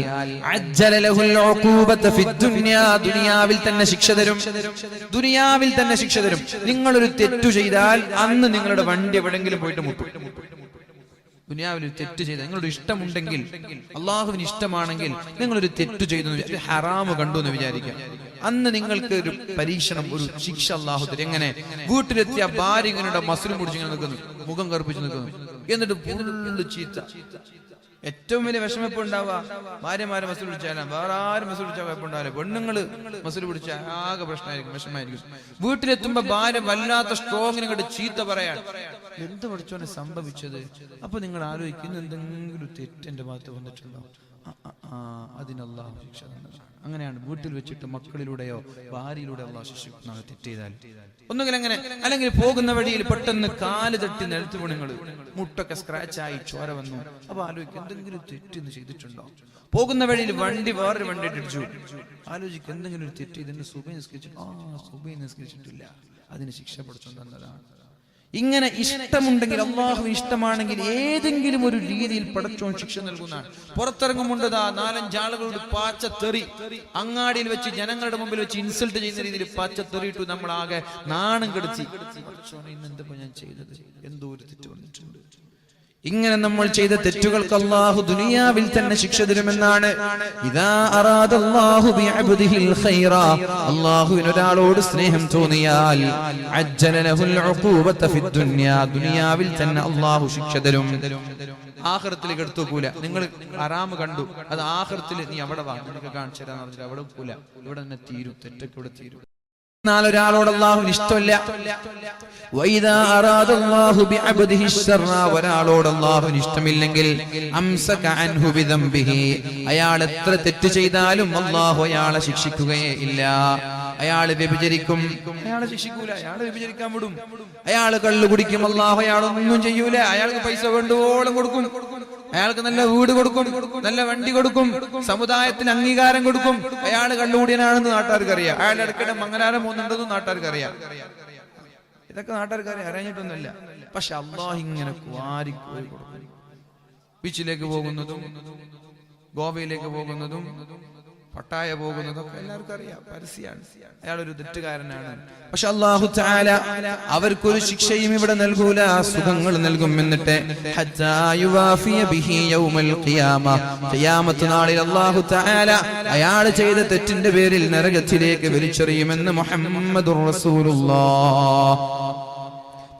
അജ്ജല ലഹുൽ ഉഖൂബത ഫിദ് ദുനിയാ, ദുനിയാവിൽ തന്നെ ശിക്ഷ തരും. ദുനിയാവിൽ തന്നെ ശിക്ഷ തരും. നിങ്ങളൊരു തെറ്റു ചെയ്താൽ അന്ന് നിങ്ങളുടെ വണ്ടി എവിടെങ്കിലും പോയിട്ട് മുട്ടും. ദുനിയാവിൽ ഒരു തെറ്റ് ചെയ്ത, നിങ്ങളുടെ ഇഷ്ടമുണ്ടെങ്കിൽ, അള്ളാഹുവിന് ഇഷ്ടമാണെങ്കിൽ, നിങ്ങളൊരു തെറ്റു ചെയ്തു, ഹറാമ് കണ്ടു എന്ന് വിചാരിക്കാം, അന്ന് നിങ്ങൾക്ക് ഒരു പരീക്ഷണം, ഒരു ശിക്ഷ അല്ലാഹു തരും. എങ്ങനെ? വീട്ടിലെത്തിയ ഭാര്യ ഇങ്ങനെ മസ്ലിം പിടിച്ചിങ്ങനെ നിൽക്കുന്നു, മുഖം കറുപ്പിച്ച് നിൽക്കുന്നു, എന്നിട്ട് ഫുള്ള് ചീത്ത. ഏറ്റവും വലിയ വിഷമപ്പ് ഉണ്ടാവുക ഭാര്യമാരെ മസ്ലിം പിടിച്ചാൽ, വേറെ ആരും മസ്ലിം പിടിച്ചാൽ കുഴപ്പമുണ്ടാവില്ല. പെണ്ണുങ്ങള് മസ്ലിം പിടിച്ചാൽ ആകെ പ്രശ്നമായിരിക്കും, വിഷമായിരിക്കും. വീട്ടിലെത്തുമ്പോ ഭാര്യ വല്ലാത്ത സ്ട്രോങ്ങിനെ കണ്ട് ചീത്ത പറയാൻ, എന്ത് പഠിച്ചോനെ സംഭവിച്ചത്? അപ്പൊ നിങ്ങൾ ആലോചിക്കുന്നു, എന്തെങ്കിലും തെറ്റ് എന്റെ ഭാഗത്ത് വന്നിട്ടുണ്ടോ? അതിനല്ലാഹു ശിക്ഷ തന്നതാണ്. അങ്ങനെയാണ് വീട്ടിൽ വെച്ചിട്ട് മക്കളിലൂടെയോ ഭാര്യയിലൂടെ അല്ലാഹു ശിക്ഷിക്കുന്നത് തെറ്റ് ചെയ്താൽ. ഒന്നുകിൽ അങ്ങനെ, അല്ലെങ്കിൽ പോകുന്ന വഴിയിൽ പെട്ടെന്ന് കാല് തട്ടി നിലത്ത് വീണുങ്ങൾ, മുട്ടൊക്കെ സ്ക്രാച്ച് ആയി ചോര വന്നു. അപ്പൊ ആലോചിക്കും, എന്തെങ്കിലും തെറ്റ് ചെയ്തിട്ടുണ്ടോ? പോകുന്ന വഴിയിൽ വണ്ടി വേറൊരു വണ്ടി ഇടിച്ചു, ആലോചിക്കും എന്തെങ്കിലും ഒരു തെറ്റ് ഇതിന്റെ സുബൈ നിസ്കരിച്ചിട്ട്, സുബൈ നിസ്കരിച്ചിട്ടില്ല, അതിന് ശിക്ഷ പഠിച്ചു തന്നതാണ്. ഇങ്ങനെ ഇഷ്ടമുണ്ടെങ്കിൽ, അള്ളാഹു ഇഷ്ടമാണെങ്കിൽ ഏതെങ്കിലും ഒരു രീതിയിൽ പടച്ചോൻ ശിക്ഷ നൽകുന്നതാണ്. പുറത്തിറങ്ങുമുണ്ടതാ 4-5 ആളുകളോട് പാച്ചത്തെറി, അങ്ങാടിയിൽ വെച്ച് ജനങ്ങളുടെ മുമ്പിൽ വെച്ച് ഇൻസൾട്ട് ചെയ്യുന്ന രീതിയിൽ പാച്ചത്തെറിയിട്ടു നമ്മളാകെ നാണം കെടുത്തി. ഇന്നെന്താ ഞാൻ ചെയ്തത്, എന്തോ ഒരു തെറ്റ് വന്നിട്ടുണ്ട്. ഇങ്ങനെ നമ്മൾ ചെയ്ത തെറ്റുകൾക്ക് അല്ലാഹു ദുനിയാവിൽ തന്നെ ശിക്ഷ തരുമെന്നാണ്. ഇദാ അറാദല്ലാഹു ബിഅബ്ദിഹിൽ ഖൈറ, അല്ലാഹുവിന് ഒരാളോട് സ്നേഹം തോന്നിയാൽ അജ്ജല ലഹുൽ ഉഖൂബത ഫിദ് ദുനിയാ, ദുനിയാവിൽ തന്നെ അല്ലാഹു ശിക്ഷ തരും. ആഖിറത്തിലേക്ക് എടുത്തു പോകൂല. നിങ്ങൾ ഹറാമ് കണ്ടു, അത് ആഖിറത്തിൽ നീ അവിടെ വാ, നിനക്ക് കാണിച്ചു തരാന്ന് പറഞ്ഞിട്ട് അവിടെ പോകൂല, ഇവിടെ തന്നെ തീരും, തെറ്റൊക്കെ ഇവിടെ തീരും. എന്നാൽ ഒരാളോട് അല്ലാഹുവിന് ഇഷ്ടമില്ല. വൈദാ അറാദല്ലാഹു ബിഅബ്ദിഹി ശർറ, ഒരാളോട് അല്ലാഹുവിന് ഇഷ്ടമില്ലെങ്കിൽ അംസക അൻഹു ബിദംബിഹി, അയാൾ എത്ര തെറ്റ് ചെയ്താലും അല്ലാഹു അയാളെ ശിക്ഷിക്കുകയേ ഇല്ല. അയാൾ വ്യഭിചരിക്കും, അയാളെ ശിക്ഷിക്കൂല, അയാളെ വ്യഭിചരിക്കാൻ വിടും. അയാൾ കള്ളു കുടിക്കും, അല്ലാഹു അയാളൊന്നും ചെയ്യൂല. അയാൾക്ക് പൈസ വേണ്ടുവോളം കൊടുക്കും, അയാൾക്ക് നല്ല വീട് കൊടുക്കും, നല്ല വണ്ടി കൊടുക്കും, സമുദായത്തിന് അംഗീകാരം കൊടുക്കും. അയാൾ കള്ളുകൂടിയനാണെന്ന് നാട്ടുകാർക്ക് അറിയാം. അയാളുടെ അടുക്കടെ മംഗലാരം പോകുന്നുണ്ടെന്നും നാട്ടുകാർക്ക് അറിയാം. ഇതൊക്കെ നാട്ടുകാർക്ക് അറിയാം, അറിഞ്ഞിട്ടൊന്നുമില്ല. പക്ഷെ അല്ലാഹു ഇങ്ങനെ വാരിക്കോരി കൊടുക്കും. ബീച്ചിലേക്ക് പോകുന്നതും ഗോവയിലേക്ക് പോകുന്നതും പട്ടായ പോകുന്നതൊക്കെ എല്ലാവർക്കും അറിയാം, പരസ്യമാണ്. അയാളൊരു തെറ്റുകാരനാണ്. പക്ഷെ അല്ലാഹു തആല അവർക്കൊരു ശിക്ഷയും ഇവിടെ നൽകൂല, സുഖങ്ങൾ നൽകും. എന്നിട്ട് ഹത്താ യുവാഫിയ ബിഹി യൗമൽ ഖിയാമ, ഖിയാമത്ത് നാളിൽ അല്ലാഹു തആല അയാൾ ചെയ്ത തെറ്റിന്റെ പേരിൽ നരകത്തിലേക്ക് വലിച്ചെറിയുമെന്ന് മുഹമ്മദുർ റസൂലുള്ളാഹ്.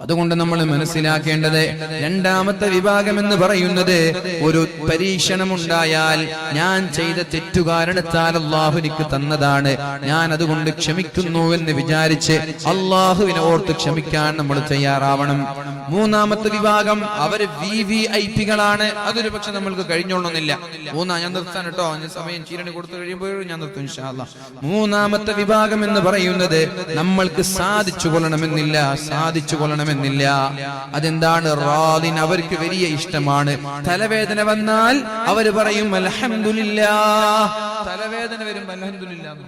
അതുകൊണ്ട് നമ്മൾ മനസ്സിലാക്കേണ്ടത്, രണ്ടാമത്തെ വിഭാഗം എന്ന് പറയുന്നത്, ഒരു പരീക്ഷണമുണ്ടായാൽ ഞാൻ ചെയ്ത തെറ്റുകാരണത്താൽ അല്ലാഹു എനിക്ക് തന്നതാണ്, ഞാൻ അതുകൊണ്ട് ക്ഷമിക്കുന്നു എന്ന് വിചാരിച്ച് അല്ലാഹുവിനെ ഓർത്ത് ക്ഷമിക്കാൻ നമ്മൾ തയ്യാറാവണം. മൂന്നാമത്തെ വിഭാഗം അവര് VVIPകളാണ്. അതൊരു പക്ഷെ നമ്മൾക്ക് കഴിഞ്ഞോളണമെന്നില്ല. ഞാൻ നിർത്താൻ കേട്ടോ, സമയം ചീരണി കൊടുത്തു കഴിയുമ്പോൾ ഞാൻ നിർത്തും ഇൻഷാ അല്ലാഹ്. മൂന്നാമത്തെ വിഭാഗം എന്ന് പറയുന്നത് നമ്മൾക്ക് സാധിച്ചു കൊള്ളണമെന്നില്ല. അതെന്താണ്? റാദിൻ, അവർക്ക് വലിയ ഇഷ്ടമാണ്. തലവേദന വന്നാൽ അവർ പറയും അൽഹംദുലില്ലാഹ്. തലവേദന വരും അൽഹംദുലില്ലാഹ്.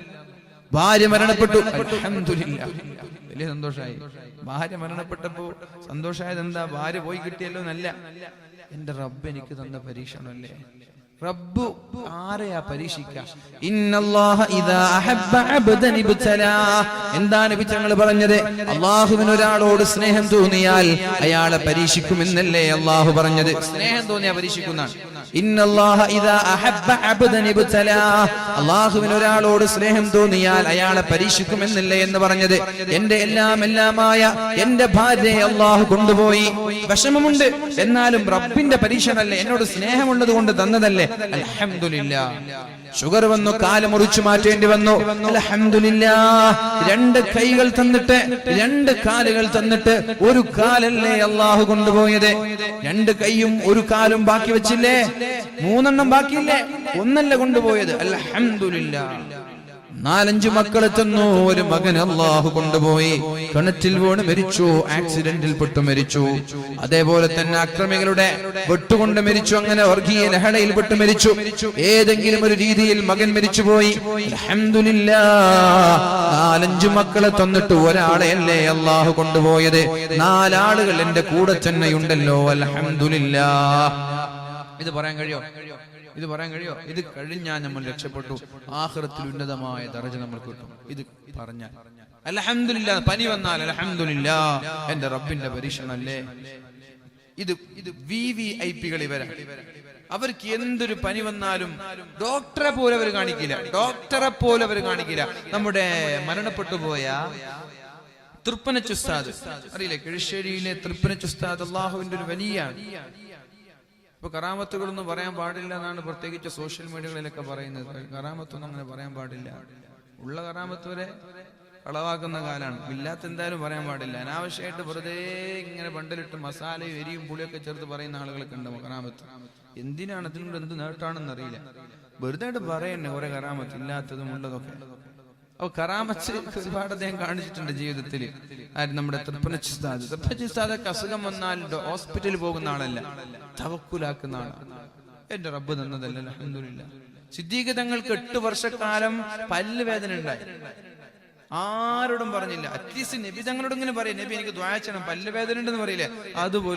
ഭാര്യ മരണപ്പെട്ടു, അൽഹംദുലില്ലാഹ്, വലിയ സന്തോഷമായി. ഭാര്യ മരണപ്പെട്ടപ്പോ സന്തോഷമായത് എന്താ? ഭാര്യ പോയി കിട്ടിയല്ലോ എന്നല്ല, എന്റെ റബ്ബ് എനിക്ക് തന്ന പരീക്ഷണമല്ലേ. റബ്ബ് ആരെയാ പരീക്ഷിക്കുക? ഇന്നല്ലാഹ ഇദാ അഹബ്ബ അബ്ദൻ ഇബ്തലാ. എന്താണ് നബി തങ്ങൾ പറഞ്ഞത്? അല്ലാഹുവിന് ഒരാളോട് സ്നേഹം തോന്നിയാൽ അയാളെ പരീക്ഷിക്കുമെന്നല്ലേ അല്ലാഹു പറഞ്ഞത്? സ്നേഹം തോന്നിയാ പരീക്ഷിക്കുന്നതാണ്. ഇന്നല്ലാഹ ഇദാ അഹബ്ബ അബ്ദൻ ഇബ്തലാ, അല്ലാഹുവിന് ഒരാളോട് സ്നേഹം തോന്നിയാൽ അയാളെ പരീക്ഷിക്കുമെന്നല്ലേ എന്ന് പറഞ്ഞത്? എന്റെ എല്ലാമായ എന്റെ ഭാര്യയെ അല്ലാഹു കൊണ്ടുപോയി, വിഷമമുണ്ട്, എന്നാലും റബ്ബിന്റെ പരീക്ഷണമല്ലേ, എന്നോട് സ്നേഹമുള്ളത് കൊണ്ട് തന്നതല്ലേ, അൽഹംദുലില്ലാഹ്. ഷുഗർ വന്നു, കാല് മുറിച്ചു മാറ്റേണ്ടി വന്നു, അൽഹംദുലില്ലാഹ്. 2 കൈകൾ തന്നിട്ട് 2 കാലുകൾ തന്നിട്ട് ഒരു കാലല്ലേ അല്ലാഹു കൊണ്ടുപോയത്? 2 കൈയും 1 കാലും ബാക്കി വെച്ചില്ലേ? 3 എണ്ണം ബാക്കിയില്ലേ? 1 അല്ല കൊണ്ടുപോയത്, അൽഹംദുലില്ലാഹ്. 4-5 മക്കളെത്തുന്നു, ഒരു മകൻ അല്ലാഹു കൊണ്ടുപോയി. കിണറ്റിൽ വീണ് മരിച്ചു, ആക്സിഡന്റിൽ പെട്ടു മരിച്ചു. അതേപോലെ തന്നെ അക്രമികളുടെ വെട്ടുകൊണ്ട് മരിച്ചു, അങ്ങനെ വർഗീയ ലഹളയിൽ പെട്ടു മരിച്ചു. ഏതെങ്കിലും ഒരു രീതിയിൽ മകൻ മരിച്ചുപോയി, അൽഹംദുലില്ലാഹ്. 4-5 മക്കളെ തന്നിട്ട് ഒരാളെയല്ലേ അല്ലാഹു കൊണ്ടുപോയത്? 4 ആളുകൾ എന്റെ കൂടെ തന്നെയുണ്ടല്ലോ, അൽഹംദുലില്ലാഹ്. ഇത് പറയാൻ കഴിയോ? ഇത് കഴിഞ്ഞാൽ നമ്മൾ രക്ഷപ്പെട്ടു, ആഖിറത്തിൽ ഉന്നതമായ ദറജ നമ്മൾ കിട്ടും. ഇത് പറഞ്ഞാൽ അൽഹംദുലില്ലാഹ്. പനി വന്നാൽ അൽഹംദുലില്ലാഹ്, എന്റെ റബ്ബിന്റെ പരീക്ഷണമല്ലേ. ഇത് VVIPകൾ ഇവരാ. അവർക്ക് എന്തൊരു പനി വന്നാലും ഡോക്ടറെ പോലെ അവർ കാണിക്കില്ല. നമ്മുടെ മരണപ്പെട്ടു പോയ തൃപ്പനച്ച് ഉസ്താദ് അറിയില്ലേ, കിഴിശ്ശേരിയിലെ തൃപ്പനച്ച് ഉസ്താദ് അല്ലാഹുവിന്റെ ഒരു വലിയ, ഇപ്പൊ കറാമത്തുകളൊന്നും പറയാൻ പാടില്ല എന്നാണ് പ്രത്യേകിച്ച് സോഷ്യൽ മീഡിയകളിലൊക്കെ പറയുന്നത്. കറാമത്തൊന്നും അങ്ങനെ പറയാൻ പാടില്ല. ഉള്ള കറാമത്ത് വരെ കളവാക്കുന്ന കാലാണ്. ഇല്ലാത്ത എന്തായാലും പറയാൻ പാടില്ല. അനാവശ്യമായിട്ട് വെറുതെ ഇങ്ങനെ ബണ്ടലിട്ട് മസാലയും എരിയും പുളിയൊക്കെ ചേർത്ത് പറയുന്ന ആളുകളൊക്കെ ഉണ്ട് കറാമത്ത്. എന്തിനാണ്? അതിനോട് എന്ത് നേട്ടാണെന്ന് അറിയില്ല. വെറുതെ പറയണ്ടേ കുറെ കറാമത്ത്, ഇല്ലാത്തതും ഉള്ളതൊക്കെ. അപ്പൊ കറാമത്ത് ഒരുപാട് അദ്ദേഹം കാണിച്ചിട്ടുണ്ട് ജീവിതത്തിൽ. നമ്മുടെ തൃപ്പനച്ച് ഉസ്താദൊക്കെ അസുഖം വന്നാൽ ഹോസ്പിറ്റലിൽ പോകുന്ന ആളല്ല, തവക്കുലാക്കുന്ന ആളാണ്. എന്റെ റബ്ബ് തന്നതല്ല, അൽഹംദുലില്ലാഹ്. സിദ്ദീഖ് തങ്ങൾക്ക് 8 വർഷക്കാലം പല്ല് വേദന ഉണ്ടായി. ആരോടും പറഞ്ഞില്ല. അറ്റ്ലീസ്റ്റ് നബി തങ്ങളോട് ഇങ്ങനെ പറയും, നബി എനിക്ക് ദുആ ചെയ്യണം, പല്ല് വേദന ഉണ്ടെന്ന് പറയില്ലേ, അതുപോലും